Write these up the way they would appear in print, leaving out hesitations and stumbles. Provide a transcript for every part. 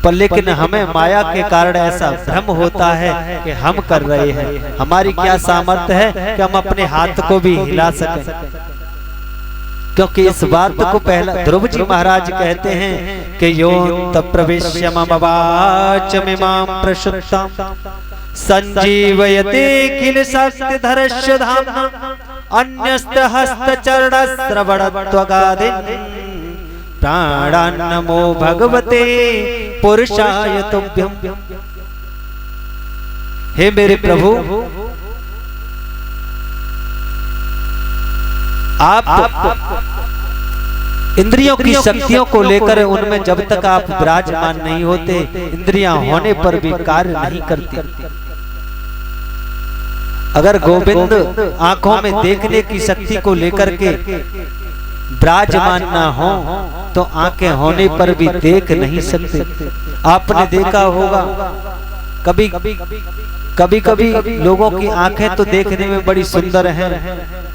पर लेकिन हमें माया के कारण ऐसा भ्रम होता है कि हम कर रहे हैं। हमारी क्या सामर्थ्य है कि हम अपने हाथ को भी हिला सकें, क्योंकि इस बात को पहला ध्रुव जी महाराज कहते हैं कि योऽन्त प्रविश्य मम वाचमिमां प्रसुप्तां संजीवयते किल शक्तिधरस्य धाम्ना अन्यस्त हस्तचरण श्रवणत्वगादीन् प्राणान्नमो भगवते पुरुषाय तुभ्यम्। हे मेरे प्रभु, आप इंद्रियों की शक्तियों को लेकर उनमें जब तक आप विराजमान नहीं होते, इंद्रियां होने पर भी कार्य नहीं करती। अगर गोविंद आंखों में देखने की शक्ति को लेकर के विराजमान ना हो तो आंखें होने पर भी देख नहीं सकते। आपने देखा होगा कभी कभी लोगों की आंखें तो देखने में बड़ी सुंदर हैं,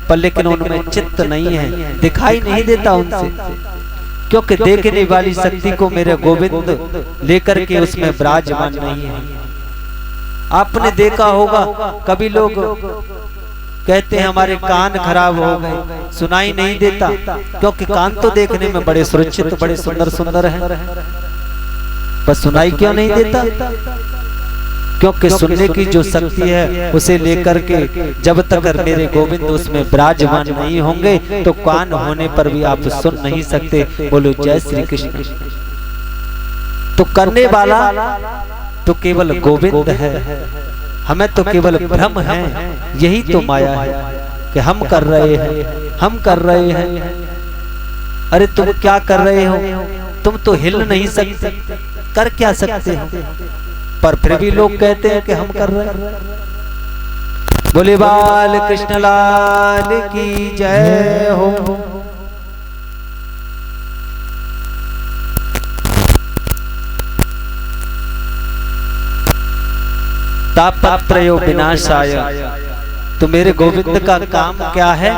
पर लेकिन उनमें चित्त नहीं है, दिखाई नहीं देता उनसे, क्योंकि देखने वाली शक्ति को मेरे गोविंद लेकर के उसमें विराजमान नहीं है। आपने देखा होगा कभी लोग कहते हैं हमारे कान खराब हो गए, सुनाई नहीं देता, क्योंकि कान तो देखने में बड़े सुरक्षित बड़े सुंदर सुंदर हैं, पर सुनाई क्यों नहीं देता? क्योंकि सुनने की जो शक्ति है उसे लेकर के जब तक मेरे गोविंद उसमें विराजमान नहीं होंगे तो कान होने पर भी आप सुन नहीं सकते। बोलो जय श्री कृष्ण। तो करने वाला तो केवल गोविंद है, हमें तो केवल भ्रम है। यही तो माया है कि हम कर रहे हैं, हम कर रहे हैं। अरे तुम क्या कर रहे हो? तुम तो हिल नहीं सकते, कर क्या सकते हो? पर फिर भी लोग कहते हैं कि हम कर रहे हैं। बोले बाल कृष्ण लाल की जय हो। तापत्रयो विनाशाय। तो मेरे गोविंद का काम क्या है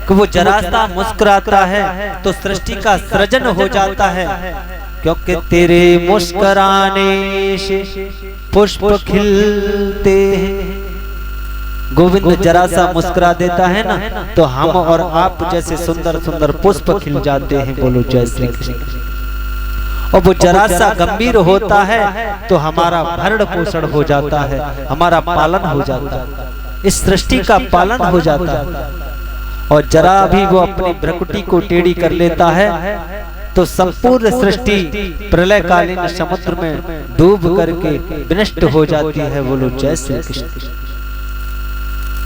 कि वो जरा सा मुस्कुराता है तो सृष्टि का सृजन हो जाता है, क्योंकि तेरे मुस्कुराने से पुष्प खिलते हैं। गोविंद जरा सा मुस्कुरा देता है ना तो हम और आप जैसे सुंदर सुंदर पुष्प खिल जाते हैं। बोलो जय श्री कृष्ण। और वो जरा सा गंभीर होता है तो हमारा भरण पोषण हो जाता है, हमारा पालन हो जाता है, इस सृष्टि का पालन हो जाता है। और जरा भी वो अपनी भ्रकुटी को टेढ़ी कर लेता है तो संपूर्ण सृष्टि प्रलयकालीन समुद्र में डूब करके विनष्ट हो जाती है। बोलो जय श्री कृष्ण।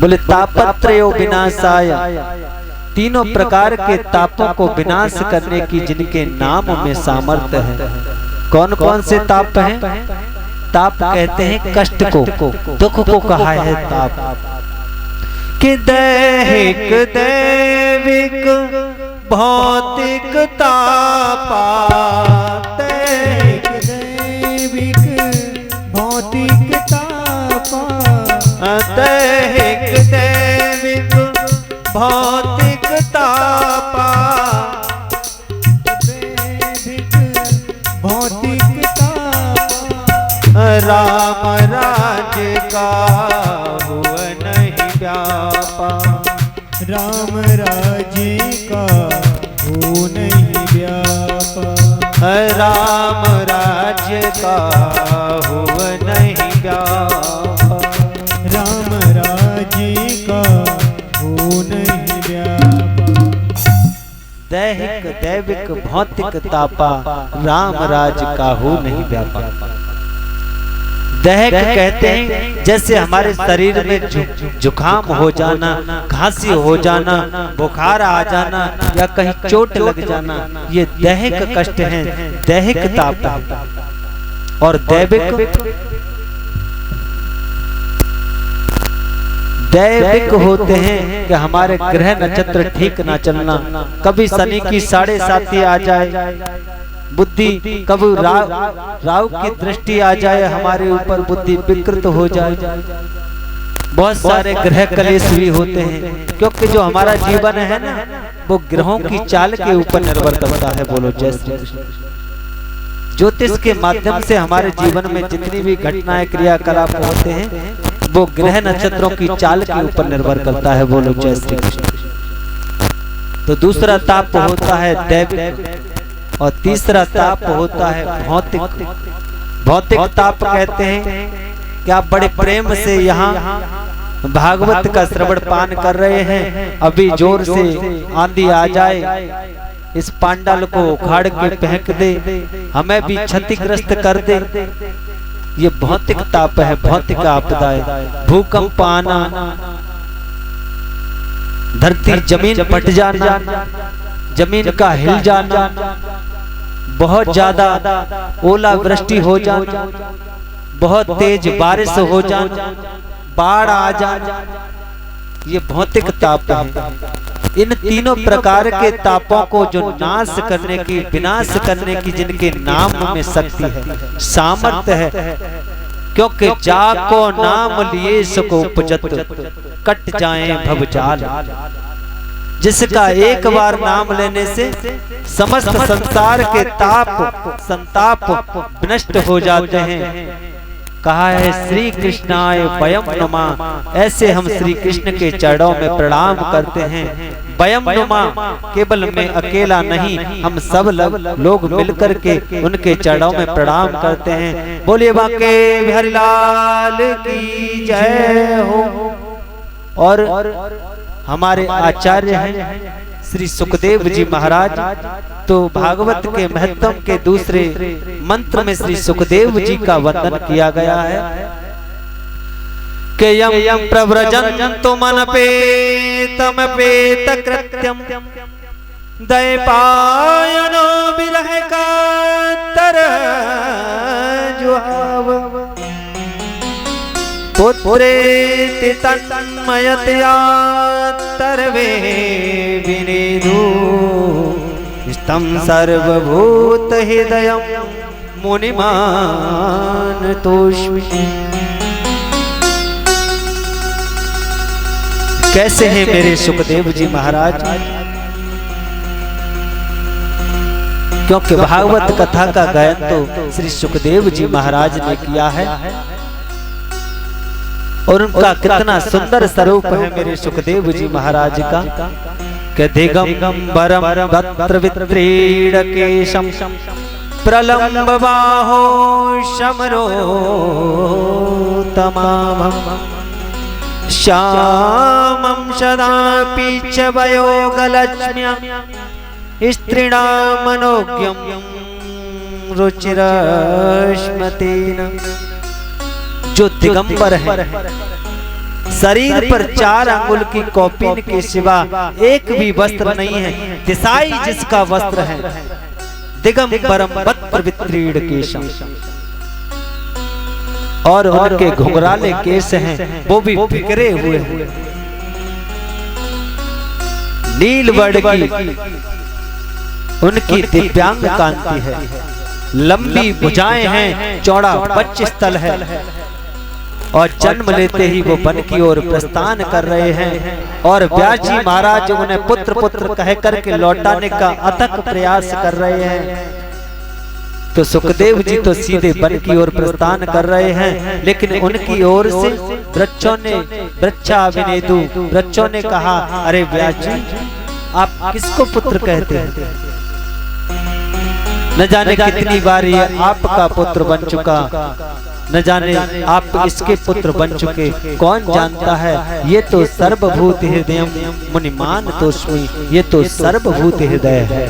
बोले तापत्रयो विनाशाय। तीनों प्रकार के तापों को विनाश करने की जिनके नाम में सामर्थ्य है। कौन कौन से ताप हैं? ताप कहते हैं कष्ट को, दुख को कहा है ताप। कि दैहिक दैविक भौतिक तापा। दैहिक दैविक भौतिक तापा। दैहिक दैविक भौतिक तापा। दैविक भौतिक तापा। राम राज्य का हुआ नहीं व्यापा। राम राज्य का हो नहीं व्यापा। राम राज्य का हुआ नहीं व्यापा। राम राज्य का हो नहीं व्यापा। दैहिक दैविक भौतिक तापा। राम राज्य का हो नहीं व्यापा। दैहिक कहते हैं जैसे हमारे शरीर में जुकाम हो जाना, खांसी हो जाना, बुखार आ जाना या कहीं चोट लग जाना, ये दैहिक कष्ट हैं, दैहिक ताप। और दैविक होते हैं कि हमारे ग्रह नक्षत्र ठीक ना चलना, कभी शनि की 7.5 आ जाए, बुद्धि कभी राहु की दृष्टि आ जाए, हमारे ऊपर बुद्धि विकृत हो जाए। बहुत सारे ग्रह कलेश भी होते हैं, क्योंकि जो हमारा जीवन है ना वो ग्रहों की चाल के ऊपर निर्भर करता है। बोलो जय श्री कृष्ण। ज्योतिष के माध्यम से हमारे जीवन में जितनी भी घटनाएं क्रियाकलाप होते हैं वो ग्रह नक्षत्रों की चाल के ऊपर निर्भर करता है। बोलो जय श्री कृष्ण। तो दूसरा ताप होता है दैविक और तीसरा ताप होता है भौतिक। भौतिक ताप कहते हैं कि आप बड़े प्रेम से यहाँ भागवत का श्रवण पान कर रहे हैं, अभी जोर से आंधी आ जाए, इस पांडाल को उखाड़ के फेंक दे, हमें भी क्षतिग्रस्त कर दे, ये भौतिक ताप है, भौतिक आपदा है। भूकंप आना, धरती जमीन फट जाना, जमीन का हिल जाना, बहुत ज्यादा ओलावृष्टि हो जाना, बहुत तेज बारिश हो जाना, बाढ़ आ जाना, ये भौतिक ताप है। इन तीनों प्रकार के तापों को जो नाश करने की, विनाश करने की जिनके नाम में शक्ति है, सामर्थ्य है, क्योंकि जाको नाम लिए सको उपजत, कट जाए भवजाल। जिसका एक बार नाम लेने से समस्त संसार के ताप संताप नष्ट हो जाते हैं। कहा है श्री कृष्णाय वयम नमः, ऐसे हम श्री कृष्ण के चरणों में प्रणाम करते हैं। वयम नमः केवल मैं अकेला नहीं, हम सब लोग मिलकर के उनके चरणों में प्रणाम करते हैं। बोलिए बांके बिहारी लाल की जय हो। और हमारे आचार्य हैं श्री सुखदेव जी महाराज, तो भागवत के महत्व के दूसरे मंत्र में श्री सुखदेव जी का वंदन किया गया है कि यम यम प्रव्रजन्तु मनपेतम पेत कृत्यम दैपायनो विरह कातर जुहाव पुत्रेति तन्मयतया तरवे विनेदु स्तम सर्वभूत हृदयं मुनिमान तोष्मि। कैसे हैं मेरे सुखदेव जी महाराज? क्योंकि भागवत कथा का गायन तो श्री सुखदेव जी महाराज ने किया है और उनका कितना सुंदर स्वरूप है मेरे सुखदेव जी महाराज का कि दिगंबरम वक्त्र वित्रीडकेशम प्रलंब बाहो शमरो तमाभम श्यामं सदा पीच वयोगलक्ष्म्या स्त्रीणां मनोज्ञं रुचिरश्मतेन। जो दिगंबर है, शरीर पर 4 अंगुल की कौपीन के सिवा एक भी वस्त्र नहीं है, दिशाई जिसका वस्त्र है। दिगंबरम वक्त्र वित्रीडकेशम, और उनके घुंघराले केस हैं वो भी बिखरे हुए हैं। नील वर्ण की उनकी दिव्यांग कांति है, लंबी भुजाएं हैं, चौड़ा वक्षस्थल है और जन्म लेते ही वो वन की ओर प्रस्थान कर रहे हैं। और व्यास जी महाराज उन्हें पुत्र पुत्र कह करके लौटाने का अथक प्रयास कर रहे हैं। तो सुखदेव जी तो सीधे वन की ओर प्रस्थान कर रहे हैं, लेकिन उनकी ओर से वृक्षों ने वृक्षाविनेदु वृक्षों ने कहा, अरे व्यास जी आप किसको पुत्र कहते हैं? न जाने कितनी बार ये आपका पुत्र बन चुका, न जाने आप इसके पुत्र बन चुके, कौन जानता है? ये तो सर्वभूत हृदय मुनिमान तोष्मि, ये तो सर्वभूत हृदय है।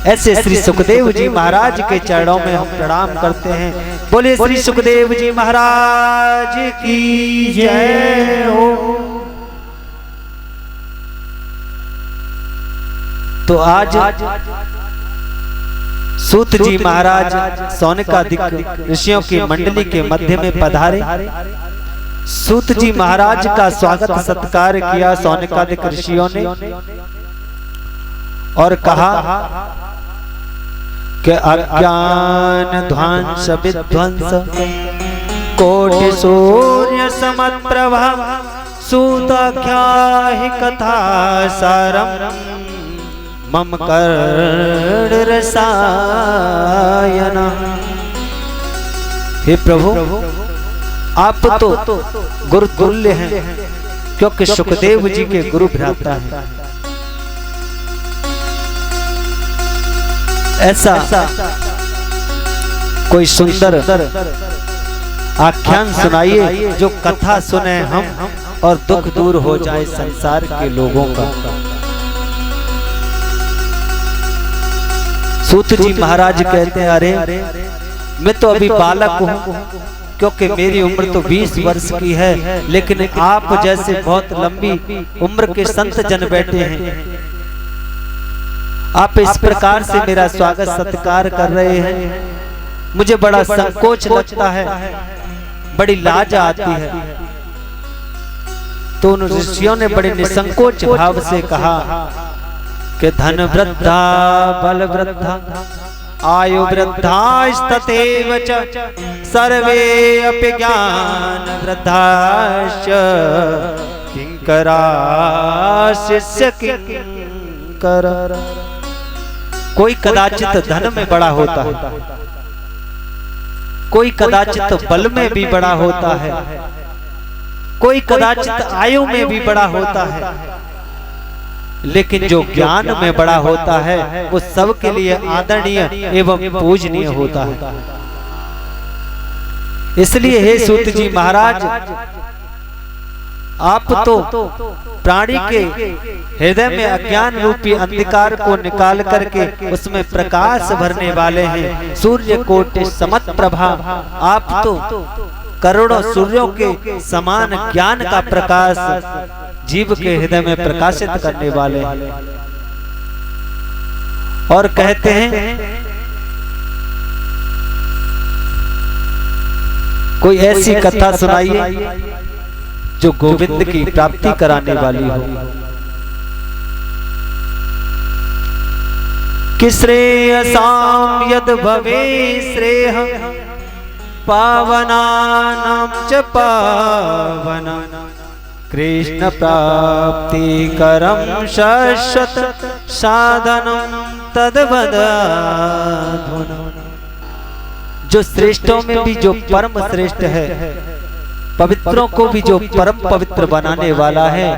ऐसे श्री सुखदेव जी महाराज के चरणों में हम प्रणाम करते हैं। बोलिए श्री सुखदेव जी महाराज की जय हो। तो आज सूत जी महाराज सौनकादिक ऋषियों की मंडली के मध्य में पधारे। सूत जी महाराज का स्वागत सत्कार किया सौनकादिक ऋषियों ने और कहा कि अज्ञान ध्वंस विध्वंस कोटि सूर्य समप्रभा सूताख्याहि कथा सारम मम कर्ण रसायन। हे प्रभु, आप तो गुरु तुल्य हैं, क्योंकि सुखदेव जी के गुरु भ्राता हैं। ऐसा कोई सुंदर आख्यान सुनाइए जो कथा सुने हम और दुख दूर हो जाए संसार के लोगों का। सूत जी महाराज कहते हैं, अरे मैं तो अभी बालक हूँ, क्योंकि मेरी उम्र तो 20 वर्ष की है, लेकिन आप जैसे बहुत लंबी उम्र के संत जन बैठे हैं, आप इस प्रकार से मेरा स्वागत सत्कार कर रहे हैं, मुझे बड़ा संकोच लगता है, बड़ी लाज आती है। तो उन ऋषियों ने बड़े निसंकोच भाव से कहा कि धन वृद्धा बल वृद्धा आयु वृद्धास्तथैव च सर्वे अपि ज्ञान वृद्धाश्च किंकरा शिष्य किंकर। कोई कदाचित धन में बड़ा होता है, कोई कदाचित बल में भी बड़ा होता है, कोई कदाचित आयु में भी बड़ा होता है, लेकिन जो ज्ञान में बड़ा होता है वो सबके लिए आदरणीय एवं पूजनीय होता है। इसलिए हे सूत जी महाराज, आप तो प्राणी के हृदय में अज्ञान रूपी अंधकार को निकाल करके उसमें प्रकाश भरने वाले हैं। सूर्य कोटि समत प्रभा, आप तो करोड़ों सूर्यों के समान ज्ञान का प्रकाश जीव के हृदय में प्रकाशित करने वाले हैं। और कहते हैं, कोई ऐसी कथा सुनाइए जो गोविंद की प्राप्ति कराने वाली हो। कि श्रेयसाम यद भवे श्रेय पावनानां च पावना कृष्ण प्राप्ति करम शाश्वत साधनम तद्वदाधुना। जो श्रेष्ठों में भी जो परम श्रेष्ठ है, पवित्रों को भी जो परम पवित्र बनाने वाला है,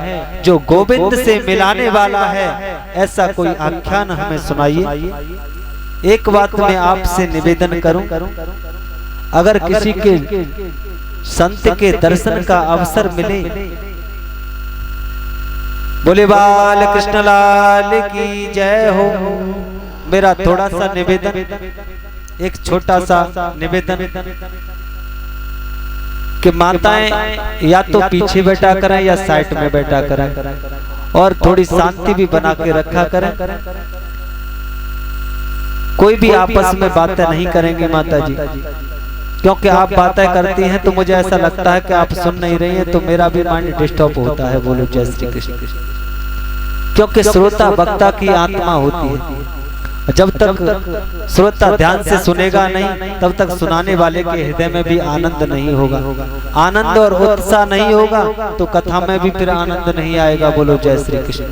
जो गोविंद से मिलाने वाला है, ऐसा कोई आख्यान हमें सुनाइए। एक बात मैं आपसे निवेदन करूं, अगर किसी के संत के दर्शन का अवसर मिले, बोले बाल कृष्ण लाल की जय हो। मेरा थोड़ा सा निवेदन, एक छोटा सा निवेदन कि माताएं या तो पीछे बैठा करें या साइड में बैठा करें, और थोड़ी शांति भी बना के रखा करें। कोई भी आपस में बातें नहीं करेंगे माता जी, क्योंकि आप बातें करती हैं तो मुझे ऐसा लगता है कि आप सुन नहीं रही हैं, तो मेरा भी माइंड डिस्टर्ब होता है। बोलो जय श्री कृष्ण। क्योंकि श्रोता वक्ता की आत्मा होती है, जब तक श्रोता ध्यान से सुनेगा नहीं, तब तक सुनाने वाले के हृदय में भी आनंद नहीं होगा। आनंद और उत्साह नहीं होगा तो कथा में भी फिर आनंद नहीं आएगा। बोलो जय श्री कृष्ण।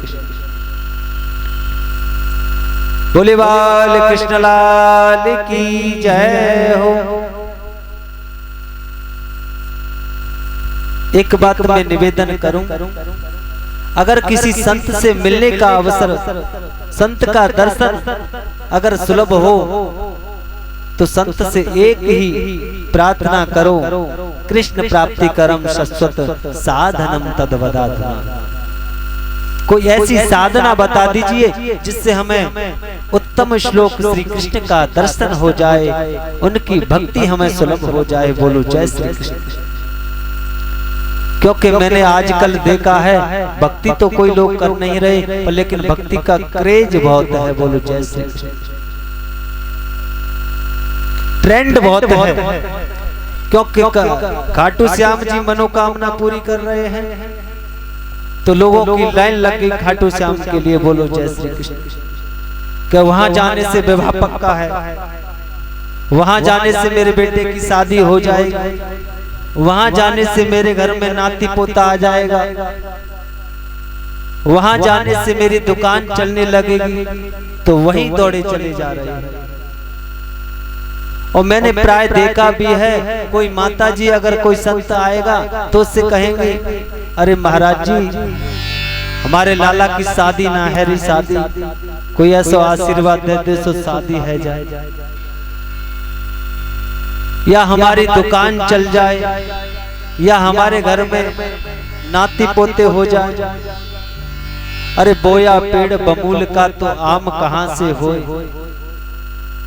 बोले बाल कृष्ण लाल की जय हो। एक बात मैं निवेदन करूं, अगर किसी संत से मिलने का अवसर, संत का दर्शन अगर सुलभ हो, तो संत से एक ही प्रार्थना करो, कृष्ण प्राप्ति करम शाश्वत साधनम तद्वदाधुना। कोई ऐसी साधना बता दीजिए जिससे हमें उत्तम श्लोक श्री कृष्ण का दर्शन हो जाए, उनकी भक्ति हमें सुलभ हो जाए। बोलो जय श्री कृष्ण। क्योंकि मैंने आजकल देखा है, भक्ति तो कोई लोग कर नहीं रहे, पर लेकिन भक्ति का क्रेज बहुत है। बोलो जय श्री कृष्ण। ट्रेंड बहुत है, क्योंकि खाटू श्याम जी मनोकामना पूरी कर रहे हैं, तो लोगों की लाइन लग गई खाटू श्याम के लिए। बोलो जय श्री कृष्ण। क्या वहां जाने से विवाह पक्का है, वहां जाने से मेरे बेटे की शादी हो जाएगी, वहां जाने से मेरे घर में नाती पोता आ जाएगा, वहां जाने से मेरी दुकान चलने लगेगी, तो वहीं दौड़े चले जा रहे हैं। और मैंने प्राय देखा भी है, कोई माता जी अगर कोई संत आएगा तो उससे कहेंगे, अरे महाराज जी हमारे लाला की शादी ना है री शादी, कोई ऐसा आशीर्वाद दे दे तो शादी है जाए, या हमारी दुकान चल जाए, या हमारे घर में नाती पोते हो जाए। अरे बोया पेड़ बबूल का तो आम कहां से हो,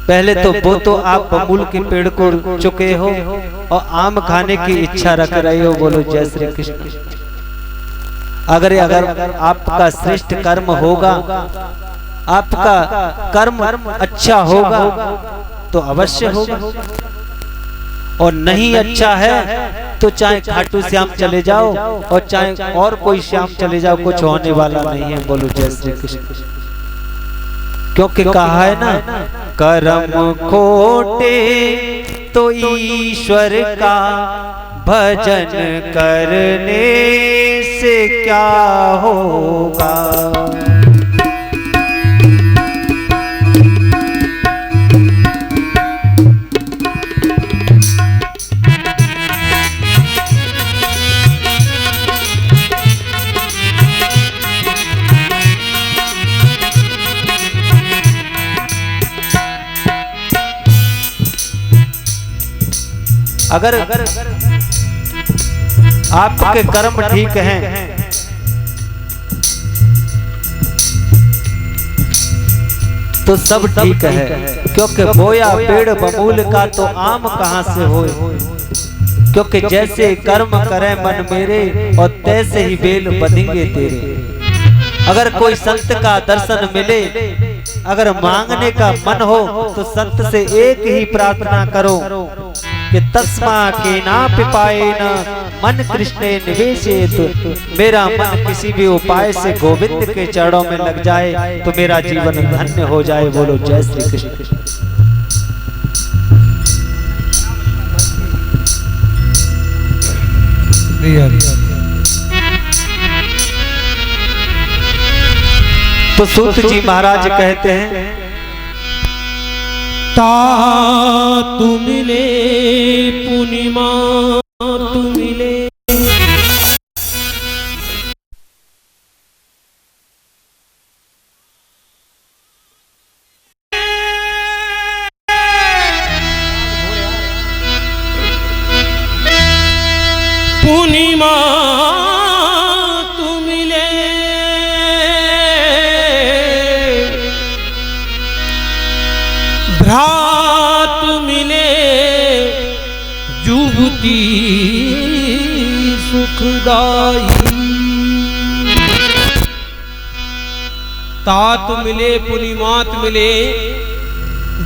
पहले तो वो तो आप बबूल के पेड़ को चुके हो और आम खाने की इच्छा रख रहे हो। बोलो जय श्री कृष्ण। अगर आपका श्रेष्ठ कर्म होगा, आपका कर्म अच्छा होगा तो अवश्य होगा, और नहीं अच्छा है तो चाहे खाटू श्याम चले जाओ और चाहे और कोई श्याम चले जाओ, कुछ होने वाला नहीं है। बोलो जय श्री कृष्ण। क्योंकि कहा है ना, कर्म खोटे तो ईश्वर का भजन करने से क्या होगा। अगर आपके कर्म ठीक हैं तो सब ठीक है, क्योंकि बोया पेड़ बबूल का तो आम कहां से होए, क्योंकि जैसे कर्म करे मन मेरे और तैसे ही बेल बनेंगे तेरे। अगर कोई संत का दर्शन मिले, अगर मांगने का मन हो तो संत से एक ही प्रार्थना करो कि तस्मा के ना पिपाए न मन कृष्णे निवेशित। मेरा मन किसी भी उपाय से गोविंद के चरणों में लग जाए तो मेरा जीवन धन्य हो जाए। बोलो जय श्री कृष्ण। तो सूत जी महाराज कहते हैं, तातु मिले पूर्णिमा तु मिले, पूर्णिमा तु मिले, भ्रात मिले जुगती सुखदाई। तात मिले पुनिमात मिले,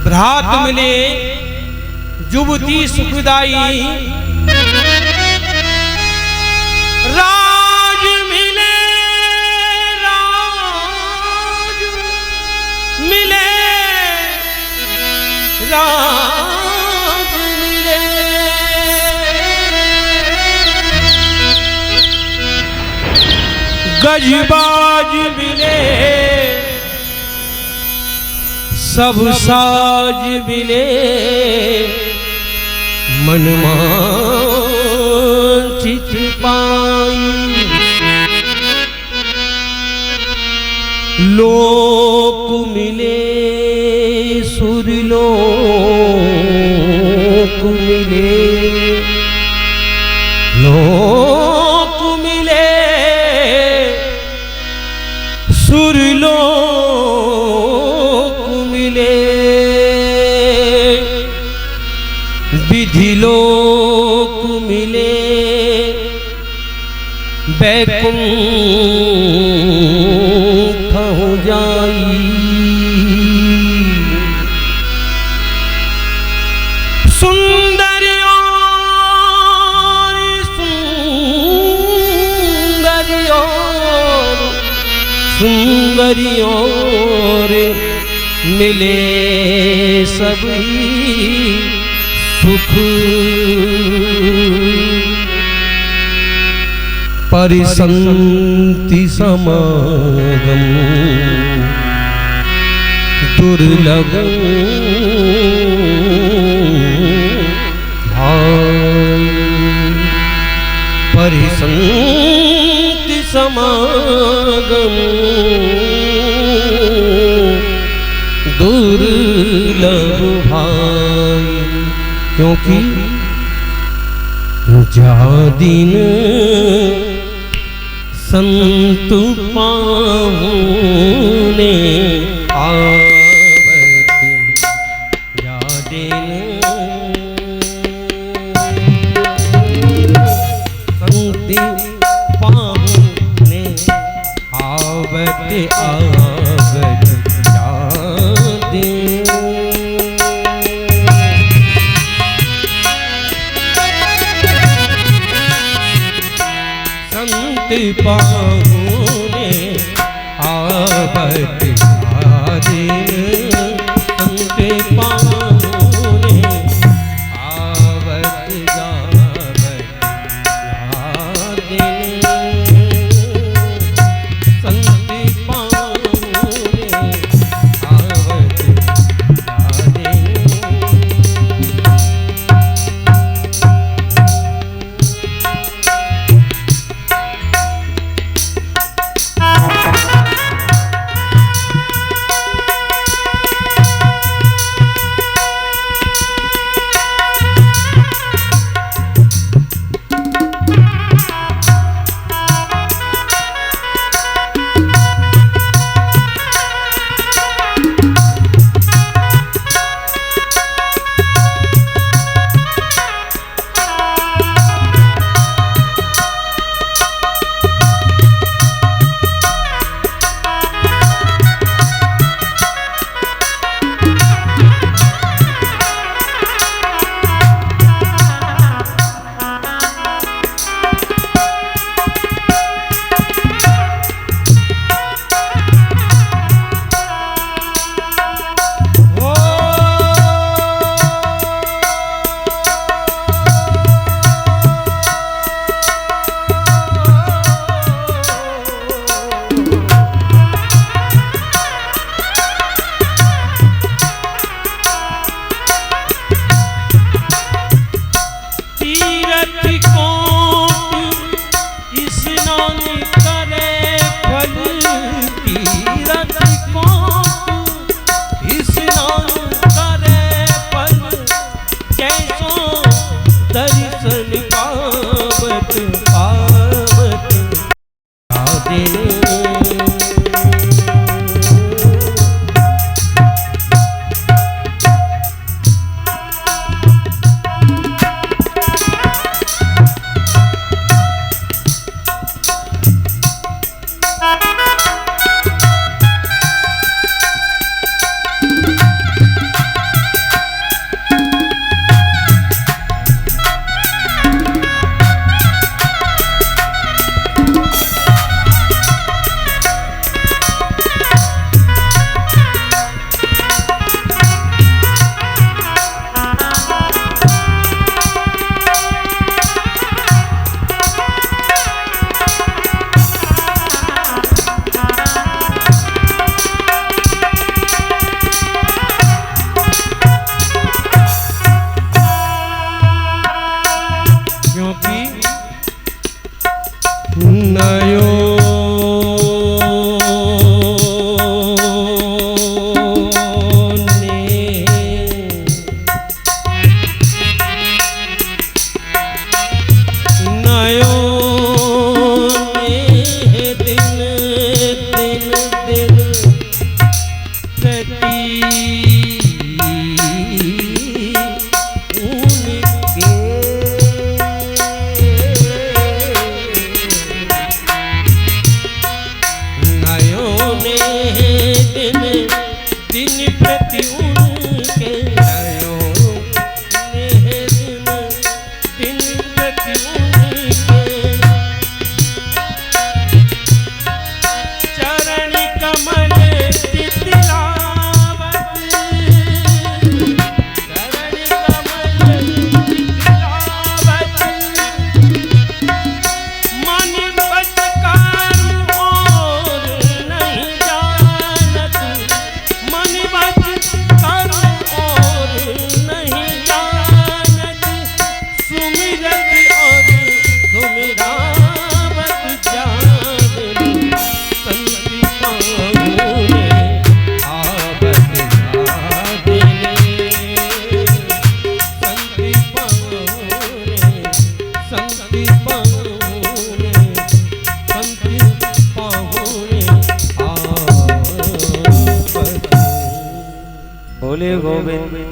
भ्रात मिले जुगती सुखदाई। राज मिले, राज मिले, राज मिले, गजबाज मिले, सब साज मिले, मनमांचित पाई। लोक मिले, सुरलोक मिले, लोक मिले, सुरलोक मिले, विधि लोक मिले, बैकुंठ हो जाई। सुंदरियों सुंदरियों सुंदरियों मिले सभी सुख, परिसंति समागम दुर्लभ। आई, क्योंकि जा दिन संत पाहुने आवत, जा दिन संत पाहुने आवत आवत, जा दिन संत पाहुने आवत आदिन, संत पाहुने आवत जावत आदिन, संत पाहुने आवत आदिन।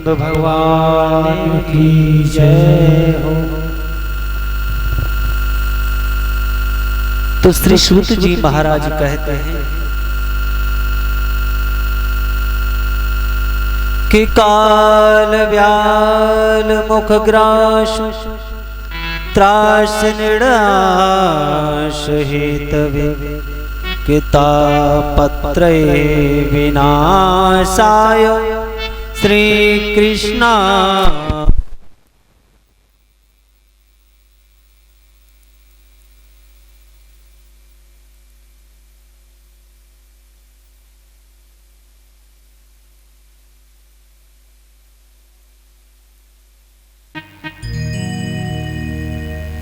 नंद भगवान की जय हो। तो श्री सूत जी महाराज कहते हैं कि काल व्याल मुख ग्रास त्रास निराश हेतवे किता पत्र विनाशाय श्री कृष्णा।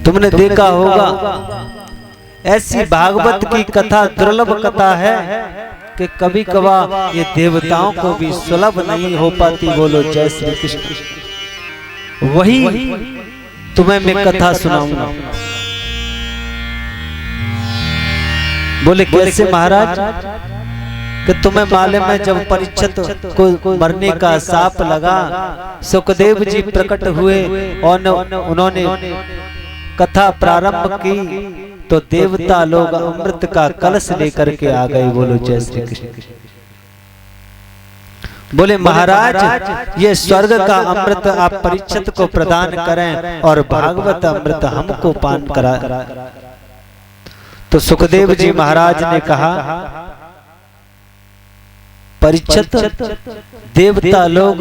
तुमने देखा होगा ऐसी भागवत की कथा दुर्लभ कथा है कि कभी कभार ये देवताओं को भी सुलभ नहीं हो पाती। बोलो जय श्री कृष्ण। वही तुम्हें मैं कथा सुनाऊंगा। बोले कैसे महाराज? कि तुम्हें मालूम है जब परीक्षित को मरने का साप लगा, सुखदेव जी प्रकट हुए और उन्होंने कथा प्रारंभ की तो देवता लोग अमृत का कलश लेकर के आ गए। बोलो जय श्री कृष्ण। बोले महाराज ये स्वर्ग का अमृत आप परीक्षित को प्रदान करें और भागवत अमृत हमको पान करा। तो सुखदेव जी महाराज ने कहा परीक्षित देवता लोग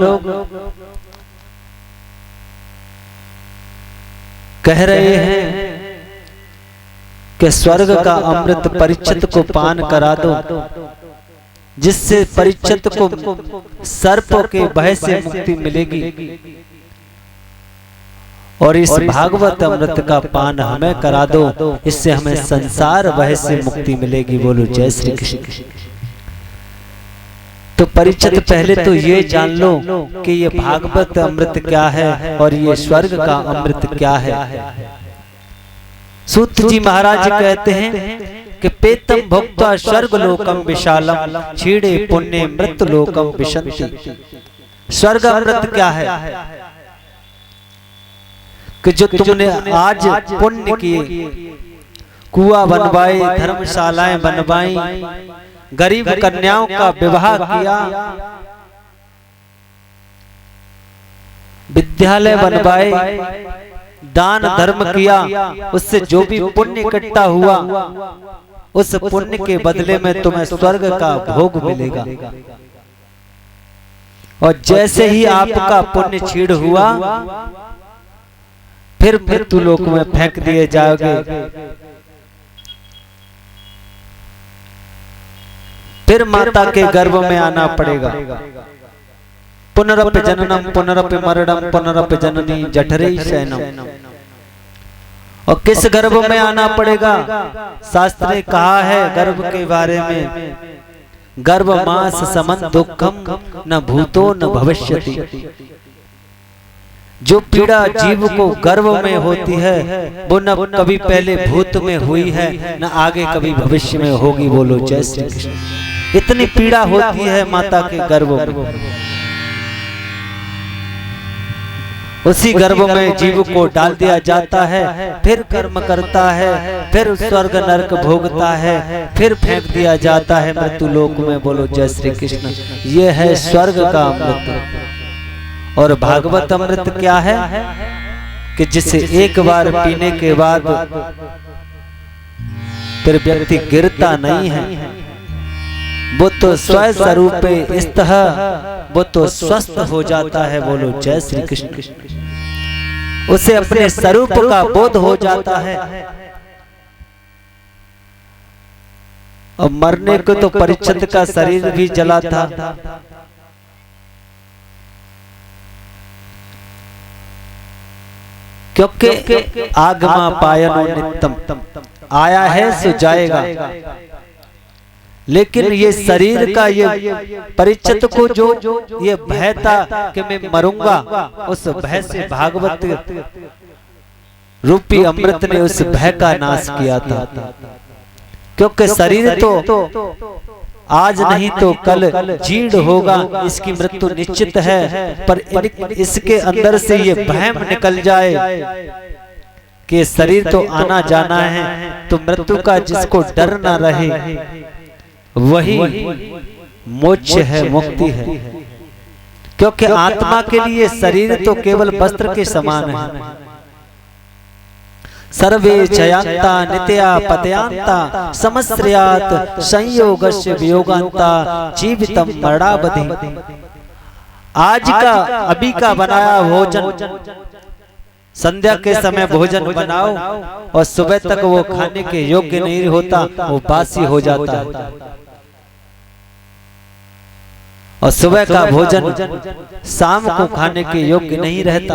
कह रहे हैं कि स्वर्ग का अमृत परीक्षित को पान करा दो, जिससे परीक्षित को सर्पों के भय से मुक्ति मिलेगी और इस भागवत अमृत का पान हमें करा दो, इससे हमें संसार भय से मुक्ति मिलेगी। बोलो जय श्री कृष्ण। तो परीक्षित पहले तो ये जान लो कि ये भागवत अमृत क्या है और ये स्वर्ग का अमृत क्या है। सूत जी महाराज कहते हैं कि पेतम भुक्त्वा स्वर्ग लोकम विशालम छीड़े पुण्य मृत लोकम विशंति। स्वर्ग अमृत क्या है? कि जो तुमने आज पुण्य किए, कुआं बनवाए, धर्मशालाएं बनवाई, गरीब कन्याओं का विवाह किया, विद्यालय बनवाए, दान धर्म किया, उससे जो भी पुण्य इकट्ठा हुआ उस पुण्य के बदले में तुम्हें स्वर्ग का भोग मिलेगा। और जैसे ही आपका पुण्य छीड़ हुआ फिर मृत्यु लोक में फेंक दिए जाओगे, फिर माता के गर्भ में आना पड़ेगा। पुनरपि जननम पुनरपि मरणम पुनरपि जननी जठरे शयनम। और किस गर्भ में आना पड़ेगा? शास्त्र ने कहा है गर्भ के बारे में, गर्भ मास समन दुखम न भूतो न भविष्यति। जो पीड़ा जीव को गर्भ में होती है वो न कभी पहले भूत में हुई है न आगे कभी भविष्य में होगी। बोलो जय श्री कृष्ण। इतनी पीड़ा होती है माता के गर्भ में। उसी गर्भ में जीव को डाल दिया जाता है, फिर कर्म करता है, फिर स्वर्ग नरक भोगता है, फिर फेंक दिया जाता है मृत्यु लोक में। बोलो जय श्री कृष्ण। ये है स्वर्ग का अमृत। और भागवत अमृत क्या है? कि जिसे एक बार पीने के बाद फिर व्यक्ति गिरता नहीं है, वो तो स्वयं स्वरूप इस्तः वो तो स्वस्थ हो जाता है। बोलो जय श्री कृष्ण। उसे अपने स्वरूप का बोध हो जाता है। और मरने को तो परीक्षित का शरीर भी जला था, क्योंकि आगमा पायनो नित्यम, आया है सो जाएगा। लेकिन ये शरीर का ये परीक्षित को जो ये भय था कि मैं मरूंगा, उस भय से भागवत रूपी अमृत ने उस भय का नाश किया था। क्योंकि शरीर तो आज नहीं तो कल जीर्ण होगा, इसकी मृत्यु निश्चित है। पर इसके अंदर से ये वहम निकल जाए कि शरीर तो आना जाना है, तो मृत्यु का जिसको डर ना रहे वही मोक्ष है, मुक्ति है। क्योंकि आत्मा के लिए शरीर तो केवल वस्त्र के समान है। सर्वे चयांता नित्या पतयांता समस्रयात संयोगस्य वियोगांता जीवितम मरणावधि। आज का अभी का बनाया भोजन संध्या के समय भोजन बनाओ और सुबह तक वो खाने के योग्य नहीं होता, वो बासी हो जाता है। और सुबह का भोजन शाम को खाने के योग्य नहीं रहता,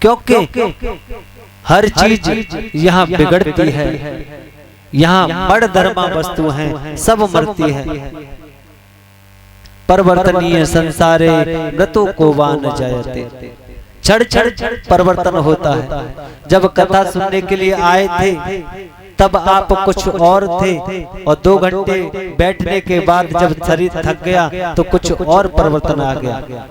क्योंकि हर चीज यहाँ बिगड़ती है। यहाँ बड़ धर्मा वस्तु हैं, सब मरती है। परिवर्तनीय संसारे मृतु को वान जायते। क्षण क्षण परिवर्तन होता है। जब कथा सुनने के लिए आए थे तब आप कुछ और थे, और 2 घंटे बैठने के बाद जब शरीर थक गया तो कुछ और परिवर्तन आ गया।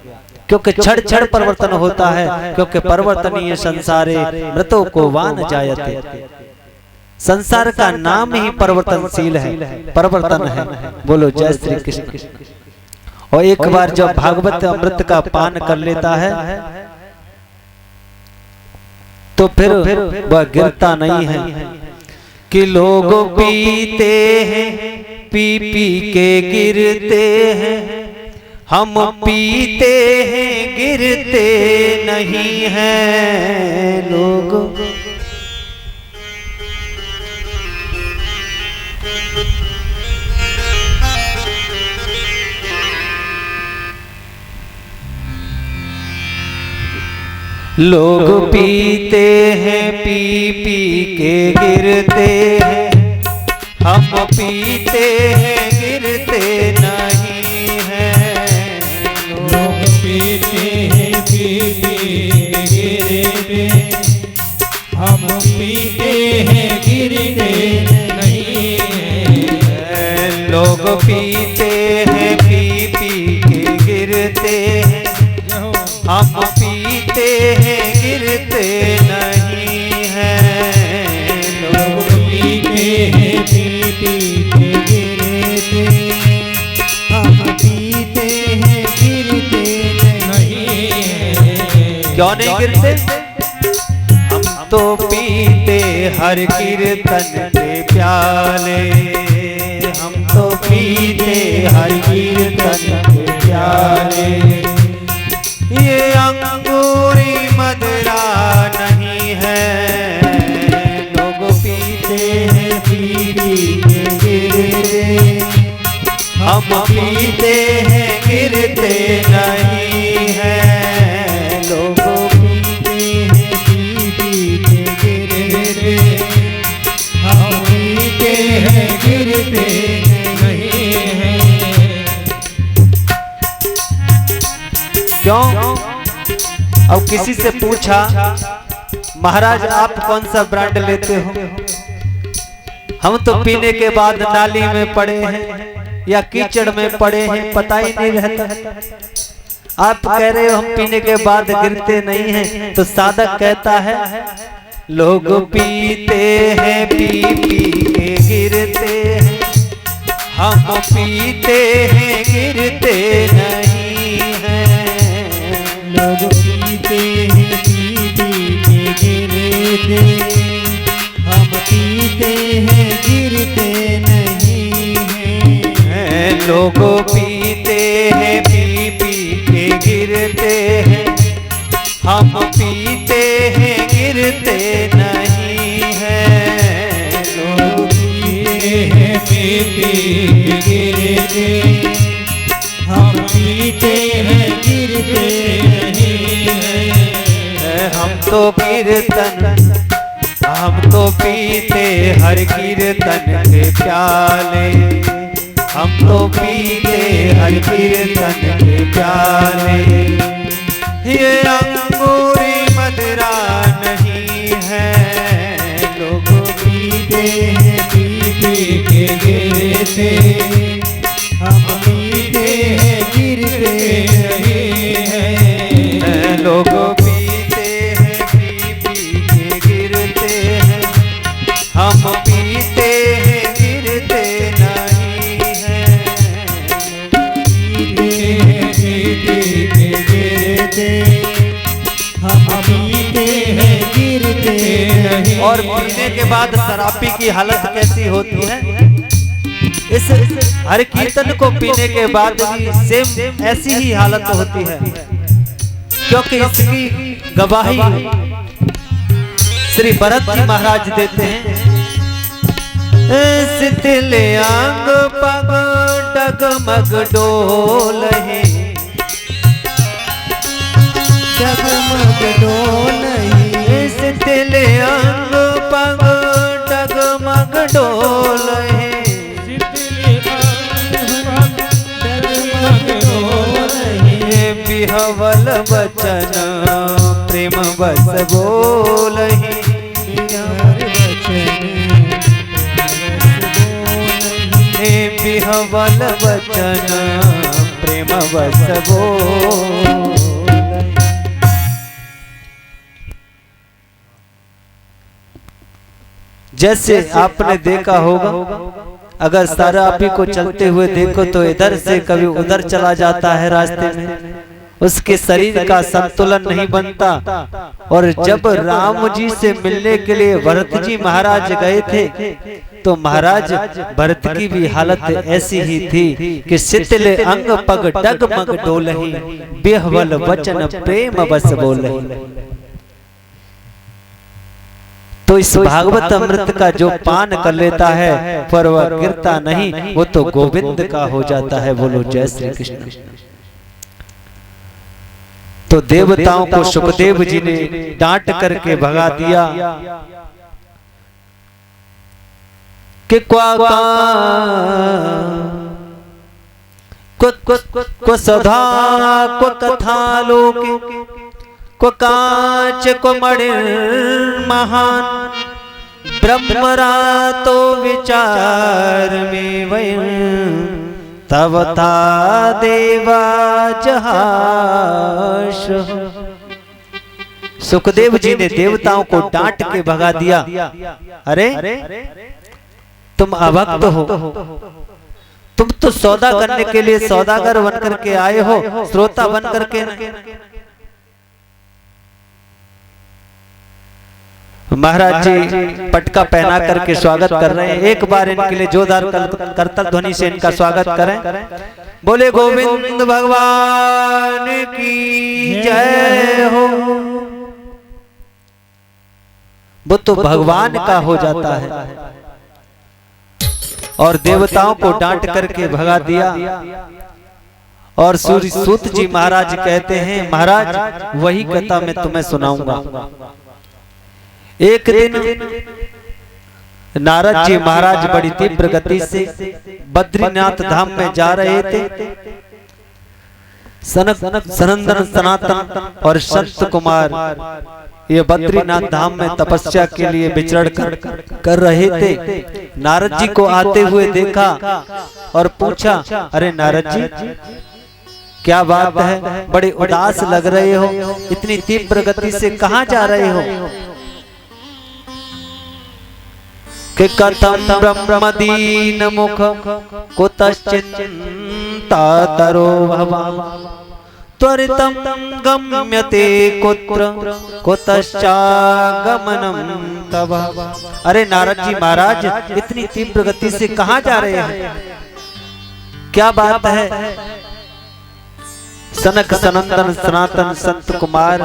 क्योंकि क्षण क्षण परिवर्तन होता है, क्योंकि परिवर्तनीय संसारे मृतों को वान जायते। संसार का नाम ही परिवर्तनशील है, परिवर्तन है। बोलो जय श्री कृष्ण। और एक बार जब भागवत अमृत का पान कर लेता है तो फिर वह गिरता नहीं है। कि लोग पीते हैं, पी पी के गिरते हैं, हम पीते हैं गिरते नहीं हैं। लोग लोग पीते हैं, पी पी के गिरते हैं, हम पीते हैं गिरते नहीं हैं। लोग पीते हैं, पी पी के गिरते, हम पीते हैं गिरते नहीं हैं। लोग पीते हैं, पी पी के गिरते हैं, हम पीते हैं गिरते नहीं हैं। लोग पीते हैं, पी पी के गिरते, हम पीते हैं गिरते नहीं हैं। क्यों नहीं गिरते? हम तो पीते हर कीर्तन के प्याले, हम तो पीते हर कीर्तन के प्याले। ये अंगूरी मदरा नहीं है। लोग पीते हैं, पी पी के गिरते, हम पीते हैं गिरते नहीं हैं। लोग पीते हैं, पी पी के गिरते, हम पीते हैं गिरते नहीं हैं। क्यों? अब किसी से पूछा, महाराज आप कौन सा ब्रांड लेते हो? हम तो पीने के बाद नाली में पड़े हैं या कीचड़ में पड़े हैं, पता ही नहीं रहता। आप कह रहे हो हम पीने के बाद गिरते नहीं हैं, तो साधक कहता है लोग पीते हैं, पी पी के गिरते हैं, हम पीते हैं गिरते नहीं हैं। लोग पीते हैं, पी पी के गिरते, हम पीते हैं गिरते नहीं हैं। लोग पीते हैं, पी पी के गिरते हैं, हम पीते हैं गिरते नहीं हैं। लोग पीते हैं, पी पी के गिरते, हम पीते हैं गिरते नहीं हैं। हम तो कीर्तन, हम तो पीते हर कीर्तन के प्याले, हम तो पीते हर कीर्तन के प्याले। ये अंगूरी मदरा नहीं है। लोग पीते हैं, पी पी के गिरते, लोग पीते हैं पी पी के गिरते हैं, हम पीते हैं गिरते नहीं हैं। पीते हैं पी के गिरते, हम पीते हैं गिरते नहीं। और पीने के बाद शराबी की हालत कैसी होती है? इस हर कीर्तन को पीने के बाद भी सेम ऐसी ही हालत होती है, क्योंकि इसकी गवाही श्री भरत जी महाराज देते हैं। शिथिल अंग पग डगमग डोलहि, डगमग डोलहि, शिथिल अंग पग डगमग डोलहि। बिहवल बचन प्रेम बस बोलहि, बिहवल बचन प्रेम बस बोल। जैसे आपने देखा होगा, अगर शराबी को चलते हुए देखो तो इधर से कभी उधर चला जाता है रास्ते में, उसके शरीर का संतुलन नहीं बनता। और जब राम जी से मिलने के लिए भरत जी महाराज गए थे, तो महाराज भरत की भी हालत ऐसी ही थी कि शिथिल अंग पग डगमग डोलहि, बिहवल वचन प्रेम बस बोलहि। तो इस भागवत अमृत का जो पान कर लेता है पर वह गिरता नहीं, वो तो गोविंद का हो जाता है। बोलो जय श्री कृष्ण। तो देवताओं को सुखदेव जी ने डांट करके भगा दिया कि को सधा को कथा लोके, को कांच को मणि महान, ब्रह्मरा तो विचार में वै, तब था देवा जहाश। सुखदेव जी ने देवताओं को डांट के भगा दिया, अरे तुम अभक्त हो, तुम तो सौदा करने के लिए सौदागर बन करके आए हो, श्रोता बन करके नहीं। महाराज जी पटका पहना करके स्वागत कर रहे हैं। एक बार इनके लिए जोरदार करतल ध्वनि से इनका स्वागत करें। बोले गोविंद भगवान की जय हो। वो तो भगवान का हो जाता है और देवताओं को डांट करके भगा दिया। और सूर्य सूत जी महाराज कहते हैं, महाराज वही कथा मैं तुम्हें सुनाऊंगा। एक दिन नारद जी महाराज बड़ी तीव्र गति से बद्रीनाथ धाम में जा रहे थे। सनंदन सनातन और संत कुमार ये बद्रीनाथ धाम में तपस्या के लिए विचरण कर रहे थे। नारद जी को आते हुए देखा और पूछा, अरे नारद जी क्या बात है, बड़े उदास लग रहे हो, इतनी तीव्र गति से कहाँ जा रहे हो? कि कथम ब्रह्मदीन मुख कुतश्चिन्ता तरो भवा, त्वरितं गम्यते कुत्र कुतश्चागमनं तव। अरे नारद जी महाराज इतनी तीव्र गति से कहाँ जा रहे हैं, क्या बात है? सनक सनंदन सनातन संत कुमार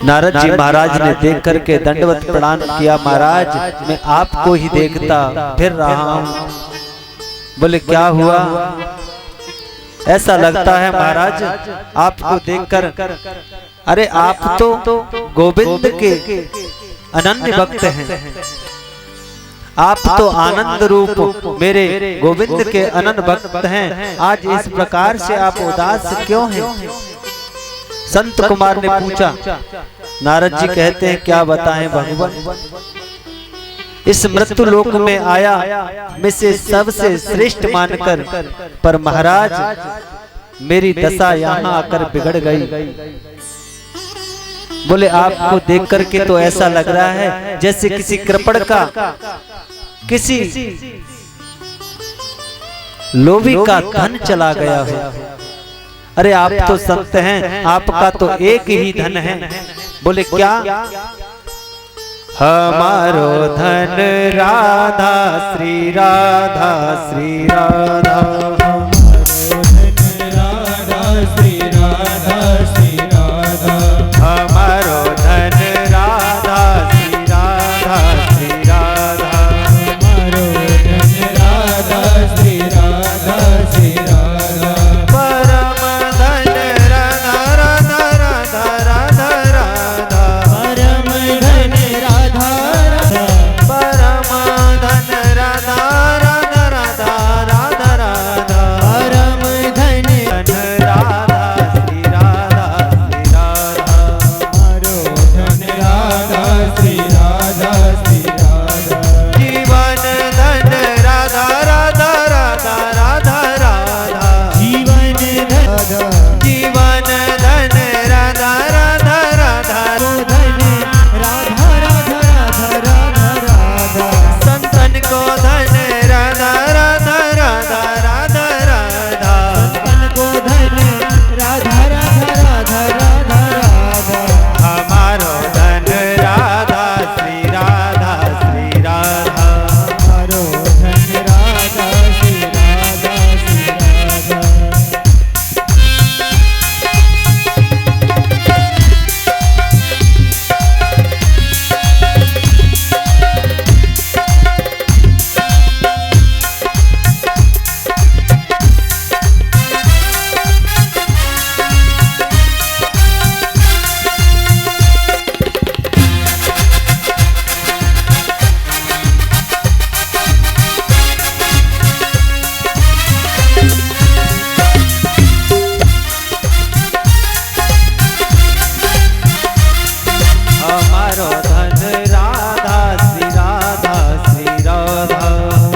नारद जी महाराज ने देख करके दंडवत प्रणाम किया, महाराज मैं आपको ही देखता फिर रहा हूं। बोले क्या हुआ? ऐसा लगता है महाराज आपको देखकर, अरे आप तो गोविंद के अनन्य भक्त हैं, आप तो आनंद रूप मेरे गोविंद के अनन्य भक्त हैं, आज इस प्रकार से आप उदास क्यों हैं? संत कुमार ने पूछा। नारद जी कहते हैं क्या बताएं भगवान, इस मृत्यु लोक में आया मैं से सबसे श्रेष्ठ मानकर, पर महाराज मेरी दशा यहाँ आकर बिगड़ गई। बोले आपको देख करके तो ऐसा लग रहा है जैसे किसी कृपण का, किसी लोभी का धन चला गया हो। अरे आप तो संत हैं, आपका तो एक ही धन है। बोले क्या? हमारो धन राधा श्री राधा श्री राधा, हमारो धन राधा श्री राधा श्री राधा, हमारो धन राधा श्री राधा श्री राधा, परम धन राधा राधा राधा राधा राधा, परम धन राधा राधा, परम धन राधा राधा राधा राधा राधा, परम धन राधा श्री राधा श्री राधा, हमारो धन राधा श्री राधा श्री राधा, जीवन धन राधा राधा राधा राधा राधा, जीवन धन, जीवन धन राधा राधा राधा, धन राधा राधा राधा राधा राधा, संतन को धन राधा राधा राधा राधा राधा, संतन को धन राधा राधा राधा राधा राधा, हमारो धन राधा श्री राधा श्री राधा, हमारो धन राधा श्री राधा श्री राधा। हमारो धन राधा श्री राधा श्री राधा,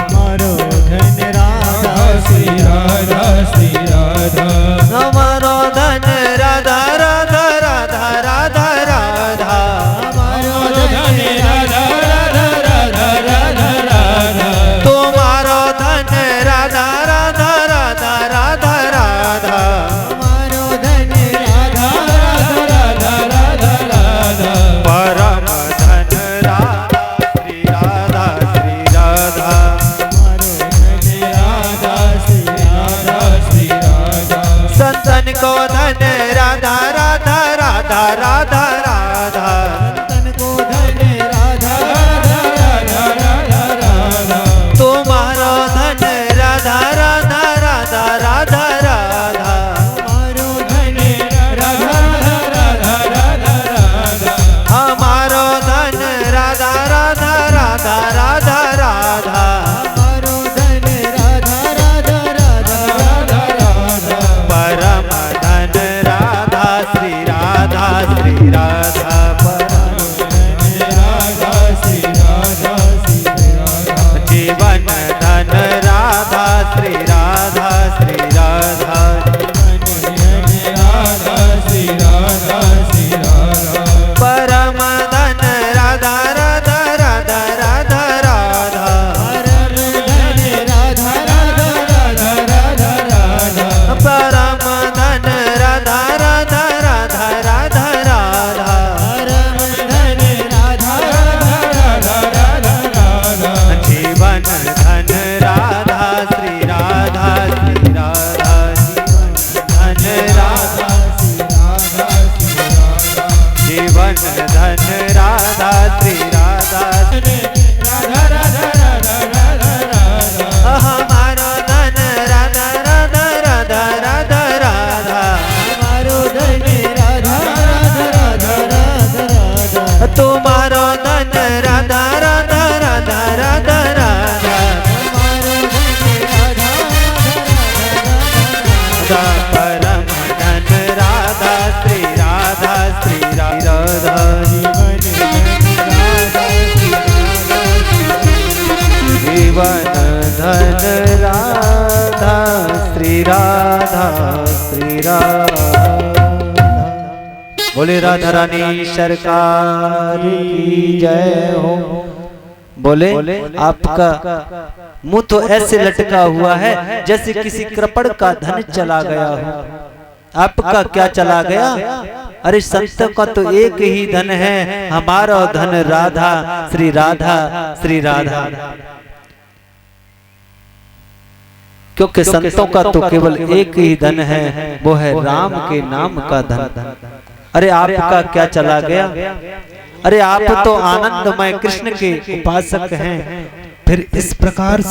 हमारो धन राधा श्री राधा श्री राधा, हमारो धन राधा राधा राधा राधा राधा, हमारो धन राधा राधा राधा राधा राधा, तुम्हारो धन राधा राधा राधा राधा राधा, हमारो धन राधा राधा राधा राधा राधा, परम धन राधा श्री राधा श्री राधा, हमारो धन राधा श्री राधा श्री राधा, संतन को धन राधा राधा राधा राधा राधा, संतन को धन राधा राधा राधा राधा राधा, तुम्हारो धन राधा राधा राधा राधा राधा, हमारो धन राधा राधा राधा राधा, हमारो धन राधा राधा राधा राधा राधा, हमारो धन राधा राधा राधा राधा राधा, परम धन राधा श्री राधा श्री राधा, परम धन राधा श्री राधा श्री राधा, जीवन धन राधा श्री राधा श्री राधा, जीवन धन राधा श्री राधा श्री राधा, परम धन राधा राधा राधा राधा राधा, परम धन राधा राधा राधा राधा राधा, परम धन राधा राधा राधा राधा राधा, परम धन राधा राधा राधा राधा राधा, जीवन धन राधा श्री राधा श्री राधा, जीवन धन राधा श्री राधा श्री राधा, जीवन धन राधा श्री राधा राधा राधा राधा राधा राधा, हमारो धन राधा राधा राधा राधा राधा, हमारो धन राधा राधा राधा राधा राधा, तुम्हारो धन राधा राधा राधा राधा राधा, हमारो धन राधा राधा राधा राधा, परम धन राधा श्री राधा श्री राधा, जीवन धन राधा श्री राधा श्री राधा श्री राधा। बोले राधा रानी सरकार की जय हो। बोले आपका मुंह तो ऐसे लटका हुआ है जैसे किसी कृपण का धन चला गया हो। आपका क्या चला गया? अरे संत का तो एक ही धन है, हमारा धन राधा श्री राधा श्री राधा। क्योंकि संतों का तो केवल एक ही धन है, वो है राम के नाम का धन। अरे आपका क्या चला गया? अरे आप तो आनंदमय कृष्ण के उपासक हैं, फिर इस प्रकार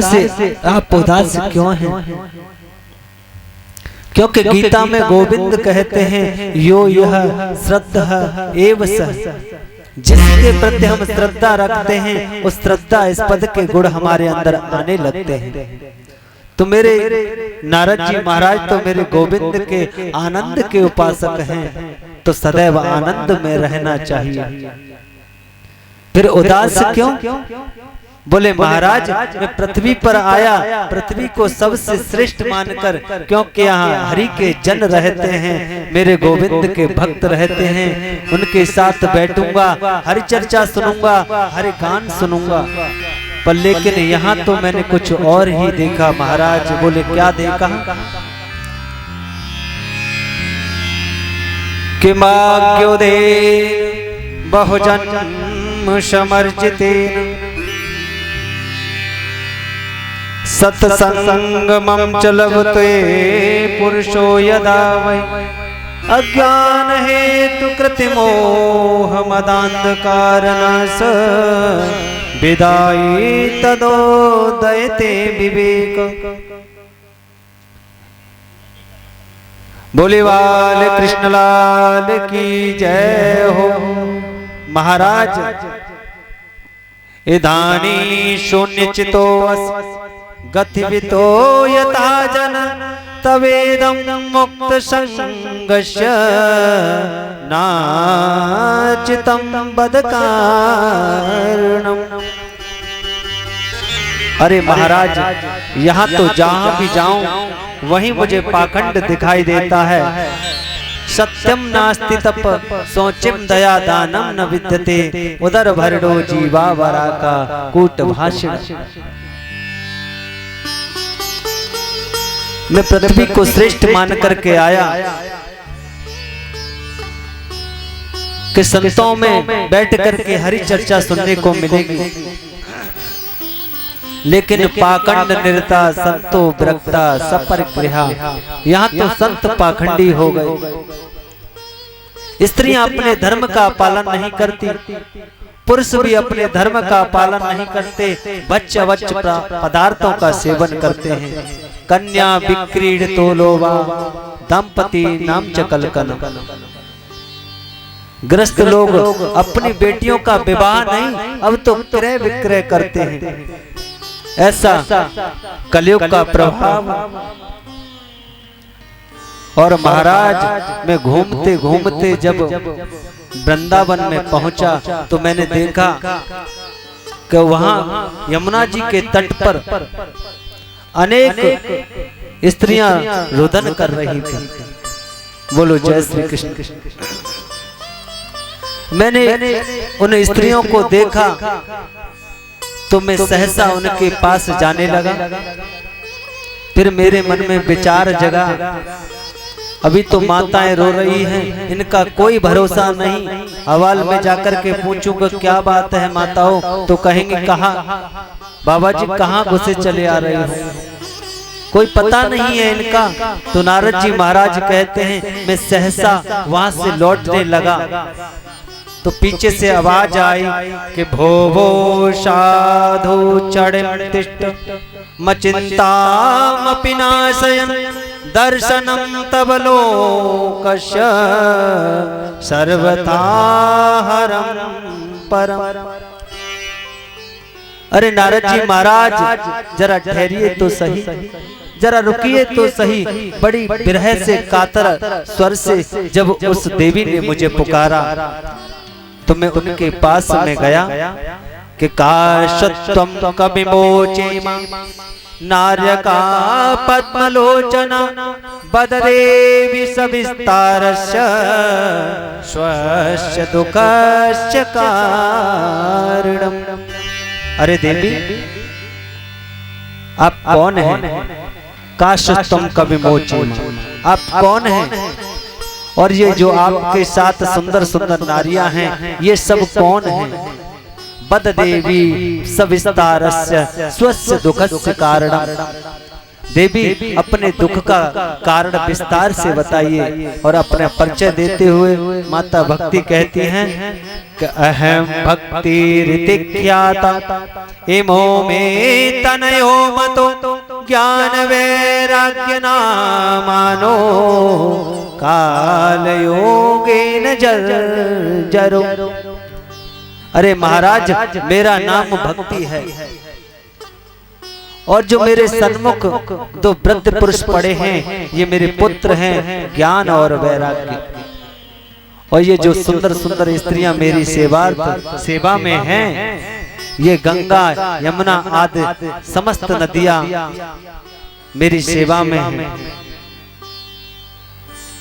से आप उदास क्यों हैं? क्योंकि गीता में गोविंद कहते हैं यो यह श्रद्धा एव सह, जिसके प्रति हम श्रद्धा रखते हैं उस श्रद्धा इस पद के गुण हमारे अंदर आने लगते हैं। तो मेरे नारद जी महाराज तो मेरे गोविंद के आनंद के उपासक हैं, तो सदैव आनंद में रहना चाहिए। फिर उदास क्यों? बोले महाराज मैं पृथ्वी पर आया, पृथ्वी को सबसे श्रेष्ठ मानकर, क्योंकि यहाँ हरि के जन रहते हैं, मेरे गोविंद के भक्त रहते हैं, उनके साथ बैठूंगा, हरि चर्चा सुनूंगा, हरि गान सुनूंगा। पर लेकिन यहाँ तो मैंने कुछ और ही देखा महाराज। बोले क्या देखा? कि माग्योदे बहुजन्म समर्जितेन सत्संगमं च लभते पुरुषो यदा वै अज्ञान हेतु कृतिमोह मदान्धकारनाश विदायी तदोदयते विवेक। बोले वाले कृष्णलाल की जय हो। महाराज इदानी शून्यचितो गतिवितो यथा जन तवेदं मुक्त संगस्य नाचितं बदकारणम्। अरे महाराज यहाँ तो जहाँ भी जाऊं वहीं मुझे पाखंड दिखाई देता है। सत्यम नास्ति तप सोचिम दया दानम न विद्यते उदर भरडो जीवा वरा का कूट भाषण। मैं पृथ्वी को श्रेष्ठ मान करके आया कि संतों में बैठ करके हरि चर्चा सुनने को मिलेगी, लेकिन पाखंड निरता संतो विरक्ता सपरिग्रहा, यहाँ तो संत पाखंडी हो गए। स्त्रियां अपने धर्म का पालन नहीं करती, पुरुष भी अपने धर्म का पालन नहीं करते, बच्चा पदार्थों का सेवन करते हैं। कन्या विक्रीडितो लोभा दंपति नाम च कलकल। ग्रस्त लोग अपनी बेटियों का विवाह नहीं, अब तो क्रय विक्रय करते हैं। ऐसा कलयुग का प्रभाव। और महाराज मैं घूमते घूमते जब वृंदावन में पहुंचा तो मैंने देखा कि वहां यमुना जी के तट पर अनेक स्त्रियां रुदन कर रही थी। बोलो जय श्री कृष्ण। मैंने उन स्त्रियों को देखा तो मैं सहसा उनके पास जाने लगा। फिर मेरे मन में विचार जगा, अभी तो माताएं रो रही हैं, इनका कोई भरोसा नहीं। हवाल में जाकर के पूछूंगा क्या बात है माताओं, तो कहेंगे कहाँ बाबा जी कहाँ घुसे चले आ रहे हो, कोई पता नहीं है इनका। तो नारद जी महाराज कहते हैं मैं सहसा वहां से लौटने लगा तो पीछे से आवाज आई कि भोवो साधु चढ़तिष्ठ मचिंतामपि नाशयन् दर्शनं तव लोकस्य सर्वथा हरं परम। अरे नारद जी महाराज जरा ठहरिए तो सही, जरा रुकिए तो सही। बड़ी विरह से कातर स्वर से जब उस देवी ने मुझे पुकारा तो मैं उनके पास में गया कि काशत्वं कविमोचेम नार्य का पद्मलोचना बददेवी सविस्तारस्य स्वस्य दुःखस्य कारणम्। अरे देवी, आप कौन हैं? काश तुम कभी मोची, आप कौन हैं? और ये जो आपके साथ सुंदर सुंदर नारियां हैं, ये सब कौन हैं? बद देवी सविस्तारस्य स्वस्य दुःखस्य कारणम्। देवी, अपने दुख का कारण विस्तार से बताइए। और अपना परिचय देते हुए माता भक्ति कहती हैं कि अहम भक्ति ऋतिख्याता इमो में तनयो मतो ज्ञान वैराग्य नामानो काल योगेन जरो। अरे महाराज, मेरा नाम भक्ति है और जो मेरे सन्मुख दो वृद्ध पुरुष पड़े हैं, ये मेरे पुत्र हैं, ज्ञान और वैराग्य। और ये जो सुंदर सुंदर स्त्रियां मेरी सेवा में हैं, ये गंगा यमुना आदि समस्त नदियां मेरी सेवा में हैं।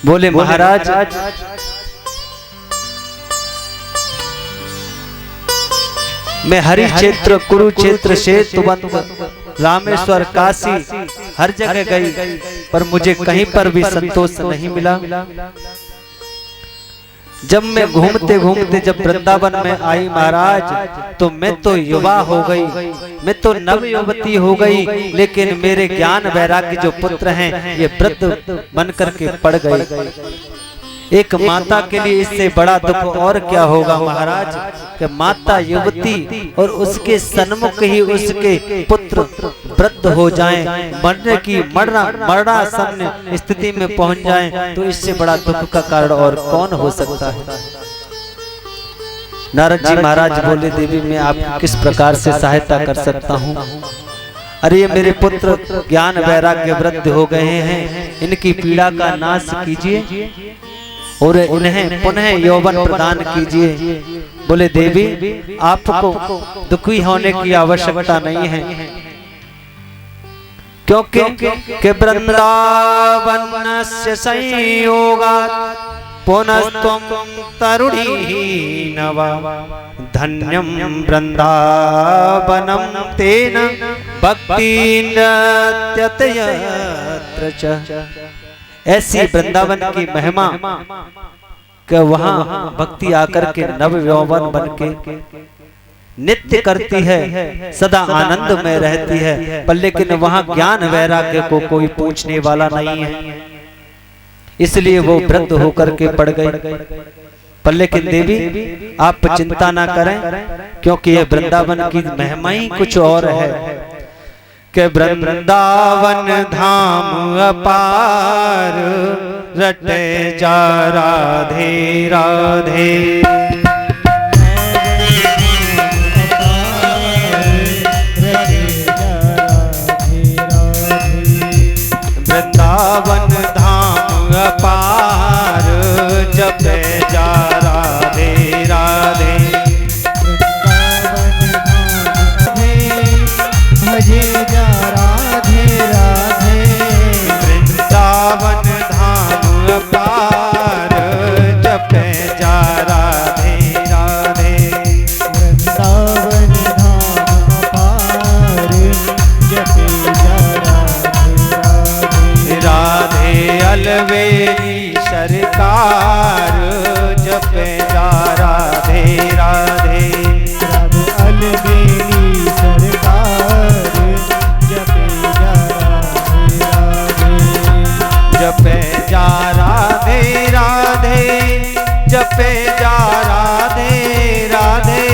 बोले महाराज, मैं हरि क्षेत्र, कुरुक्षेत्र, सेतुबंध, रामेश्वर, काशी हर जगह गई, पर मुझे कहीं पर भी संतोष नहीं मिला। जब मैं घूमते घूमते जब वृंदावन में आई महाराज, तो मैं तो युवा हो गई, मैं तो नव युवती हो गई, लेकिन मेरे ज्ञान वैराग्य जो पुत्र हैं, ये वृद्ध बन करके पड़ गए। एक माता के लिए इससे बड़ा दुख और क्या होगा महाराज, कि माता युवती और उसके सन्मुख ही उसके पुत्र वृद्ध हो जाएं, मरने की मरणासन्न स्थिति में पहुंच जाएं, तो इससे बड़ा दुख का कारण और कौन हो सकता है। नारद जी महाराज बोले, देवी मैं आप किस प्रकार से सहायता कर सकता हूँ? अरे ये मेरे पुत्र ज्ञान वैराग्य वृद्ध हो गए हैं, इनकी पीड़ा का नाश कीजिए और उन्हें पुनः यौवन प्रदान कीजिए। बोले देवी, आपको दुखी होने की आवश्यकता नहीं है, क्योंकि वृंदावनस्य संयोगात् पुनस्त्वं तरुणी नवा धन्यं वृंदावनं तेन भक्ति नत्यतयत्र च। ऐसी वृंदावन की महिमा कि वहां भक्ति आकर के नव यौवन बन के नित्य करती है, सदा आनंद में रहती है, पर लेकिन वहां ज्ञान वैराग्य को कोई पूछने वाला नहीं है, इसलिए वो वृद्ध होकर के पड़ गई। पर लेकिन देवी आप चिंता ना करें, क्योंकि ये वृंदावन की महिमा ही कुछ और है कि वृंदावन धाम अपार रटे जा राधे राधे। वृंदावन धाम अपार जपे जा राधे राधे। भजे जा राधे राधे। वृंदावन धाम अपार जपे जा राधे राधे। वृंदावन धाम अपार जपे जा राधे राधे। राधे अलवेली सरकार जपे जा राधे राधे। राधे अलवेली सरकार जपे जा राधे राधे। जपे जा राधे राधे। जपे जा राधे राधे।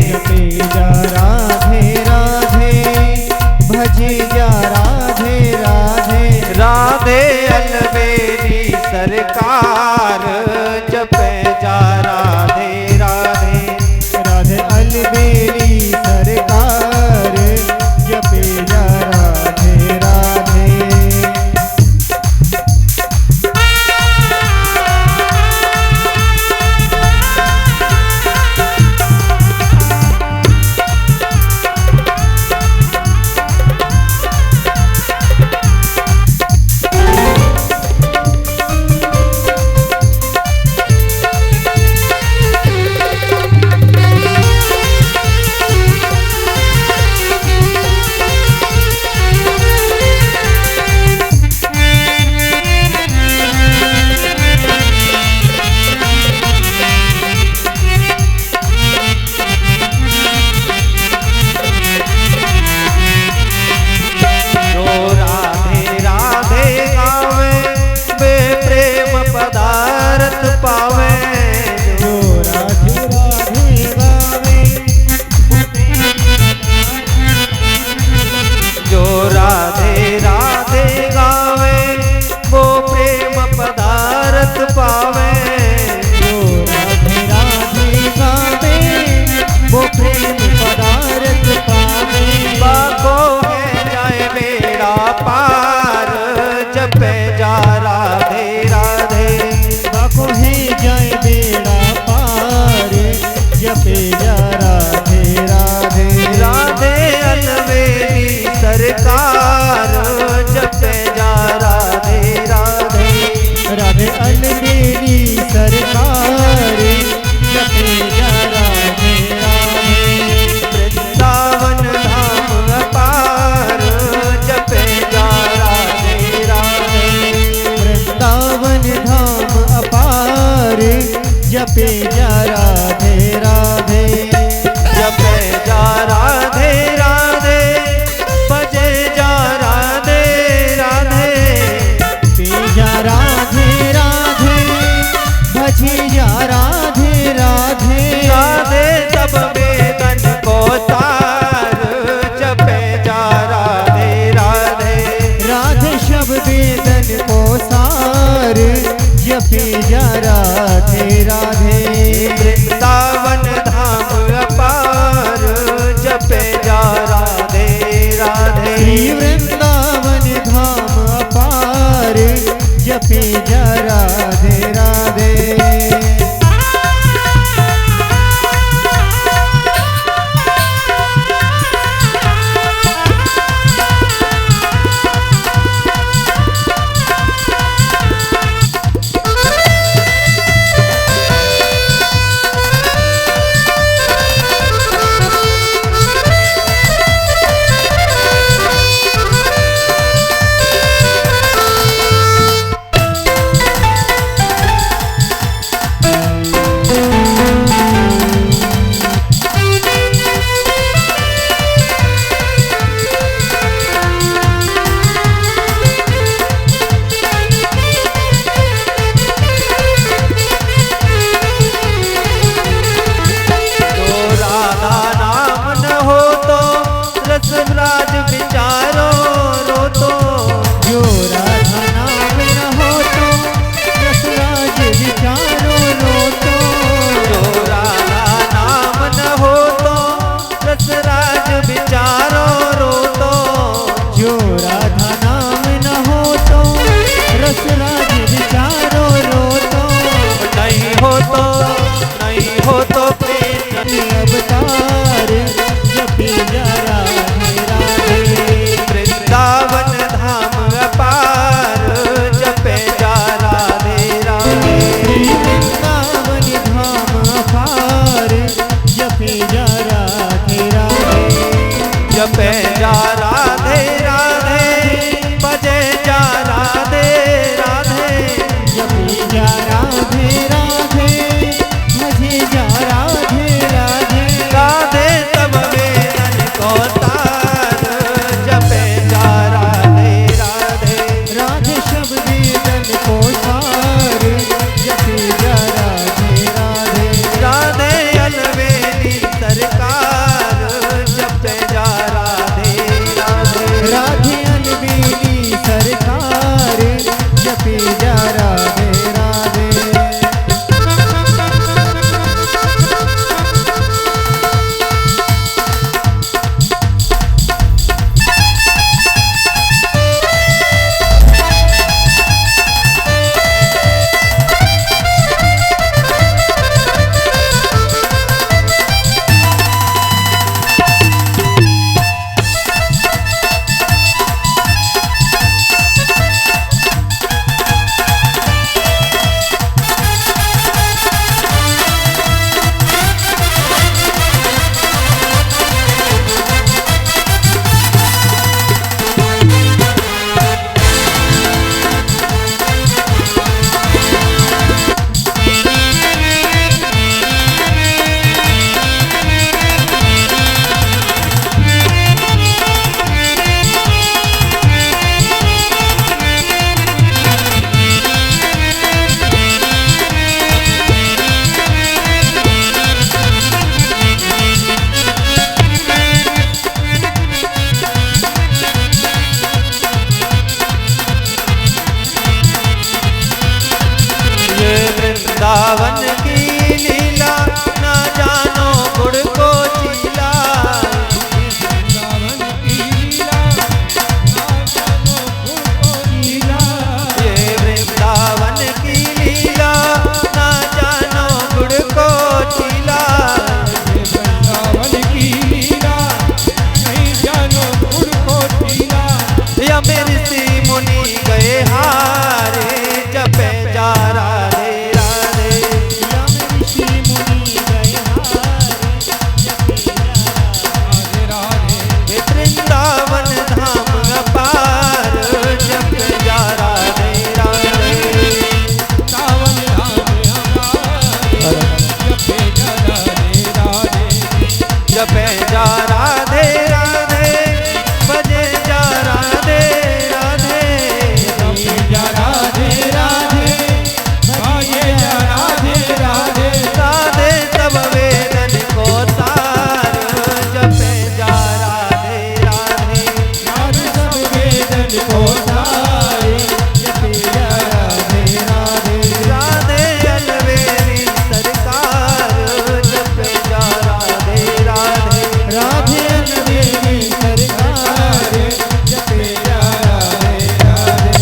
जपे जा राधे राधे। भजे जा राधे राधे। राधे अलवेली सरकार जपे जा राधे राधे। राधे अलवेली सरकार जपे जा राधे राधे। बेड़ा पार जपे जा राधे राधे। बाको है जाए बेड़ा पार जपे जा राधे राधे। राधे अलवेली सरकार जपे जा राधे राधे। राधे अलबेली सरकार जपे जा राधे राधे। वृंदावन धाम अपार जपे जा राधे राधे। वृंदावन धाम अपार जपे जा राधे राधे। जपे जा राधे राधे बजे जा राधे राधे। पे जा राधे राधे भजे जा राधे राधे। राधे सब वेदन को तार जपे जा राधे राधे। राधे शब वेदन को सार जपे जा राधे राधे। वृंदावन धाम अपार जपे जा राधे राधे। श्री वृंदावन धाम अपार जपे जा राधे राधे। ऋषि मुनि गए हारे, जपे जा राधे राधे। यम ऋषि मुनि गए हारे, जपे जा राधे राधे। वृंदावन धाम अपार, जपे जा राधे राधे। वृंदावन धाम अपार, जपे जा राधे राधे। जपे जा राधे राधे, बजे जा राधे राधे। जपे जा राधे राधे, बजे जा राधे राधे। राधे सब वेदन को सार, जपे जा राधे राधे। राधे सब वेदन को सारे, जपे जा राधे राधे। राधे अलवेली सरकार, जपे जा राधे राधे। राधे अलवेली सरकार, जपे जा राधे राधे।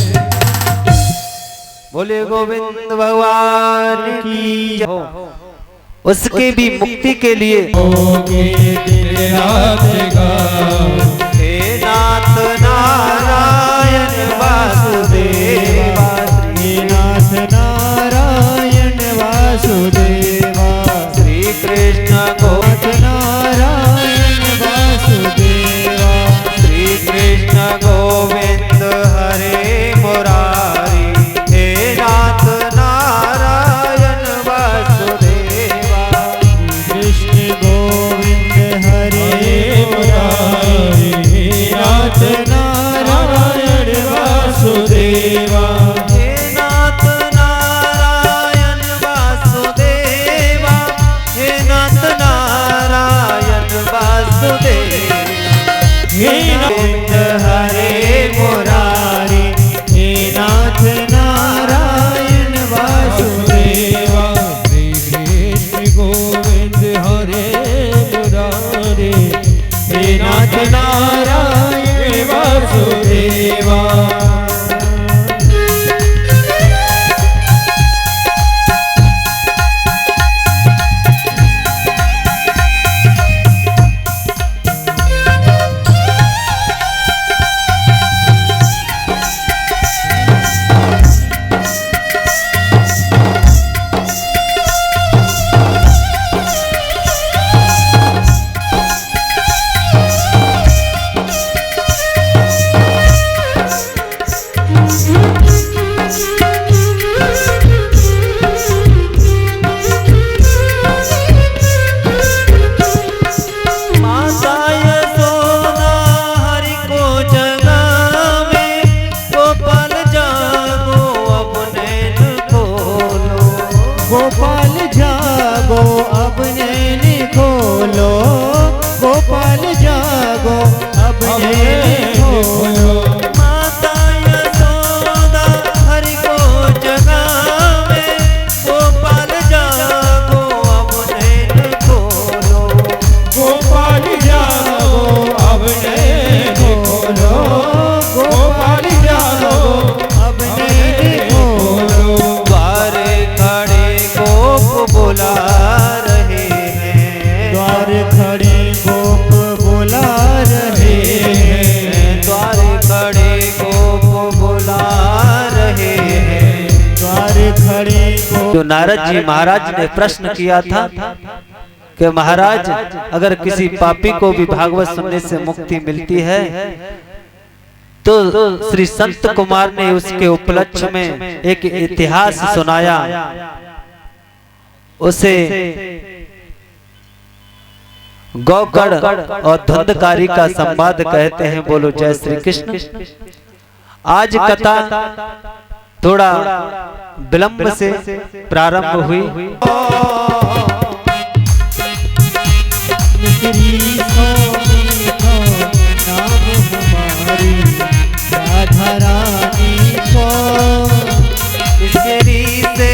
बोले गोविंद भगवान की जय हो। उसके भी मुक्ति के लिए होगे दिन रात गाओ, हे नाथ नारायण वासुदेवा। हे नाथ नारायण वासुदेवा। श्री कृष्ण नाथ नारायण वासुदेवा। श्री कृष्ण गोविंद हरे मुरारी, हे नाथ नारायण वासुदेवा। कृष्ण गोविंद हरे मुरारी, हे नाथ नारायण वासुदेवा। हे नाथ नारायण वासुदेवा, हे नाथ नारायण वासुदेवा। हे गोविंद हरे मुरारी, हे नाथ नारायण वासुदेवा। श्री कृष्ण गोविंद हरे मुरारी, हे नाथ नारायण वासुदेवा। माता यशोदा हरि को जगावे, गोपाल जागो अब नैन खोलो। गोपाल जागो अब नैन खोलो, गोपाल जागो अब नैन खोलो। माता यशोदा हरि को जगावे, गोपाल जागो अब नैन खोलो। गोपाल जागो अब नैन खोलो, गोपाल जागो अब नैन खोलो। द्वार खड़े गोप बुला रहे हैं, द्वार खड़े गोप बुला रहे हैं। द्वार खड़े गोप बुला रहे हैं। द्वार खड़े गोप। जो नारद जी महाराज ने प्रश्न किया था कि महाराज अगर किसी पापी को भी भागवत सुनने से मुक्ति मिलती है, तो श्री संत कुमार ने उसके उपलक्ष्य में एक इतिहास सुनाया। उसे गौकड़ और धुंधकारी का संवाद कहते हैं। बोलो जय श्री कृष्ण। आज कथा थोड़ा विलंब से प्रारंभ हुई। मिसरी सो मीठो नाम हमारी, राधा रानी को। मिसरी से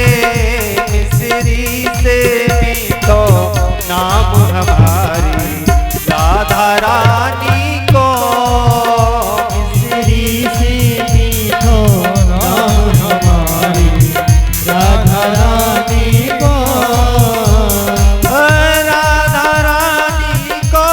मीठो नाम हमारी, राधा रानी को। मिसरी से मीठो नाम हमारी, राधा रानी को। राधा रानी को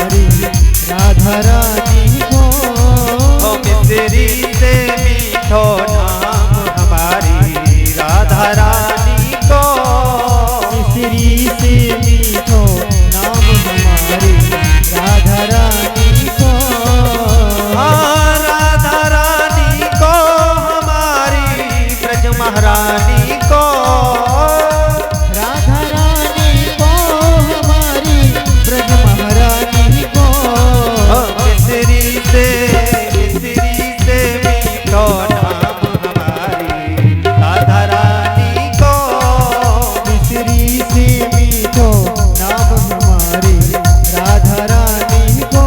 हमारी राधा रानी को। ओ मिस्री से मीठो नाम हमारी राधा रानी को। मिस्री से मीठो नाम हमारी राधा रानी को। राधा रानी को हमारी ब्रज महारानी को। राधा रानी को हमारी ब्रज महारानी को। मिस्री से मीठो नाम हमारी राधा रानी को। मिस्री से मीठो नाम हमारी राधा रानी को।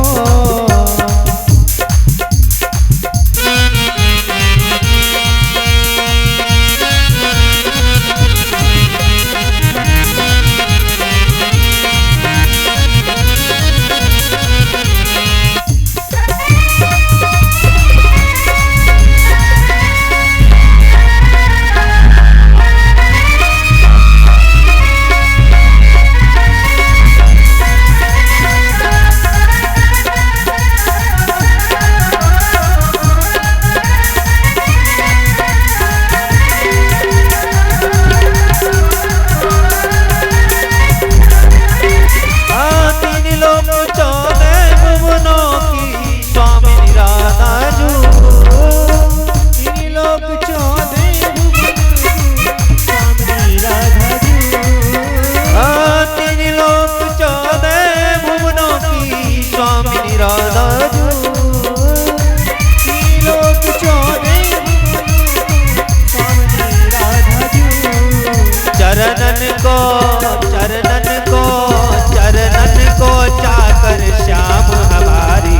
चरणन को चाकर श्याम हमारी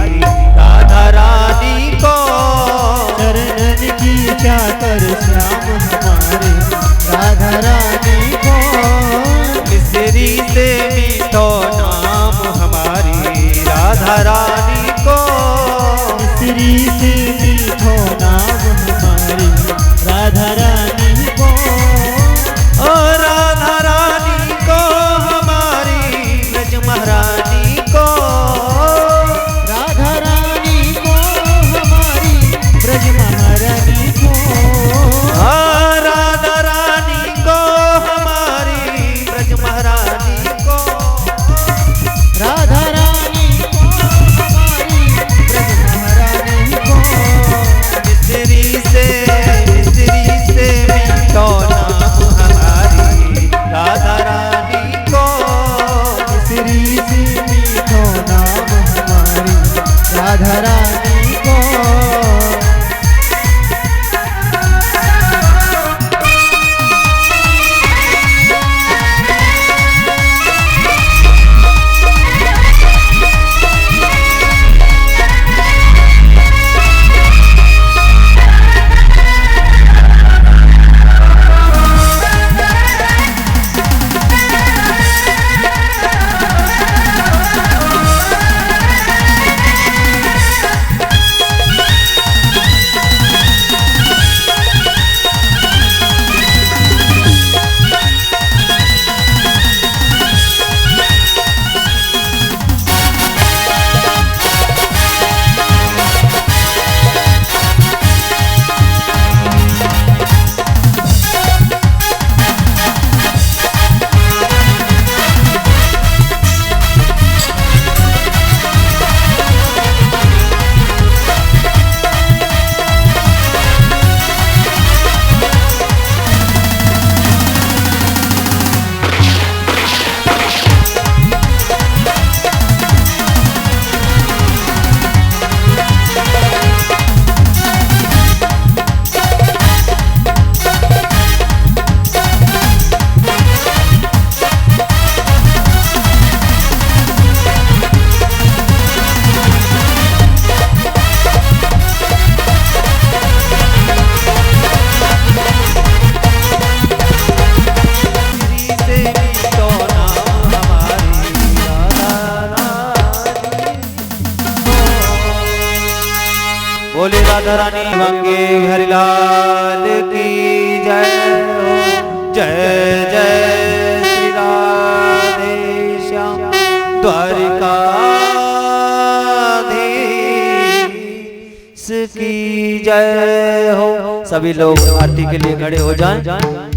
राधा रानी को। चरणन की चाकर श्याम हमारे राधा रानी को। मिस्री से मीठो नाम हमारी राधा रानी को। मिस्री से मीठो नाम हमारी राधा रानी को। ओ राधा रानी को हमारी ब्रज महारानी को। राधा रानी को हमारी ब्रज महारानी को। राधा रानी को हमारी ब्रज महारानी को। राधा रानी को हमारी ब्रज महारानी को। मिस्री से मीठो नाम हमारी राधा रानी को। मिस्री से मीठो नाम हमारी राधा रानी को। बोले राधा रानी बंगे हरिलाल की जय। जय जय श्री राधे श्याम द्वारिका की जय हो। सभी लोग आरती के लिए खड़े हो जाएं।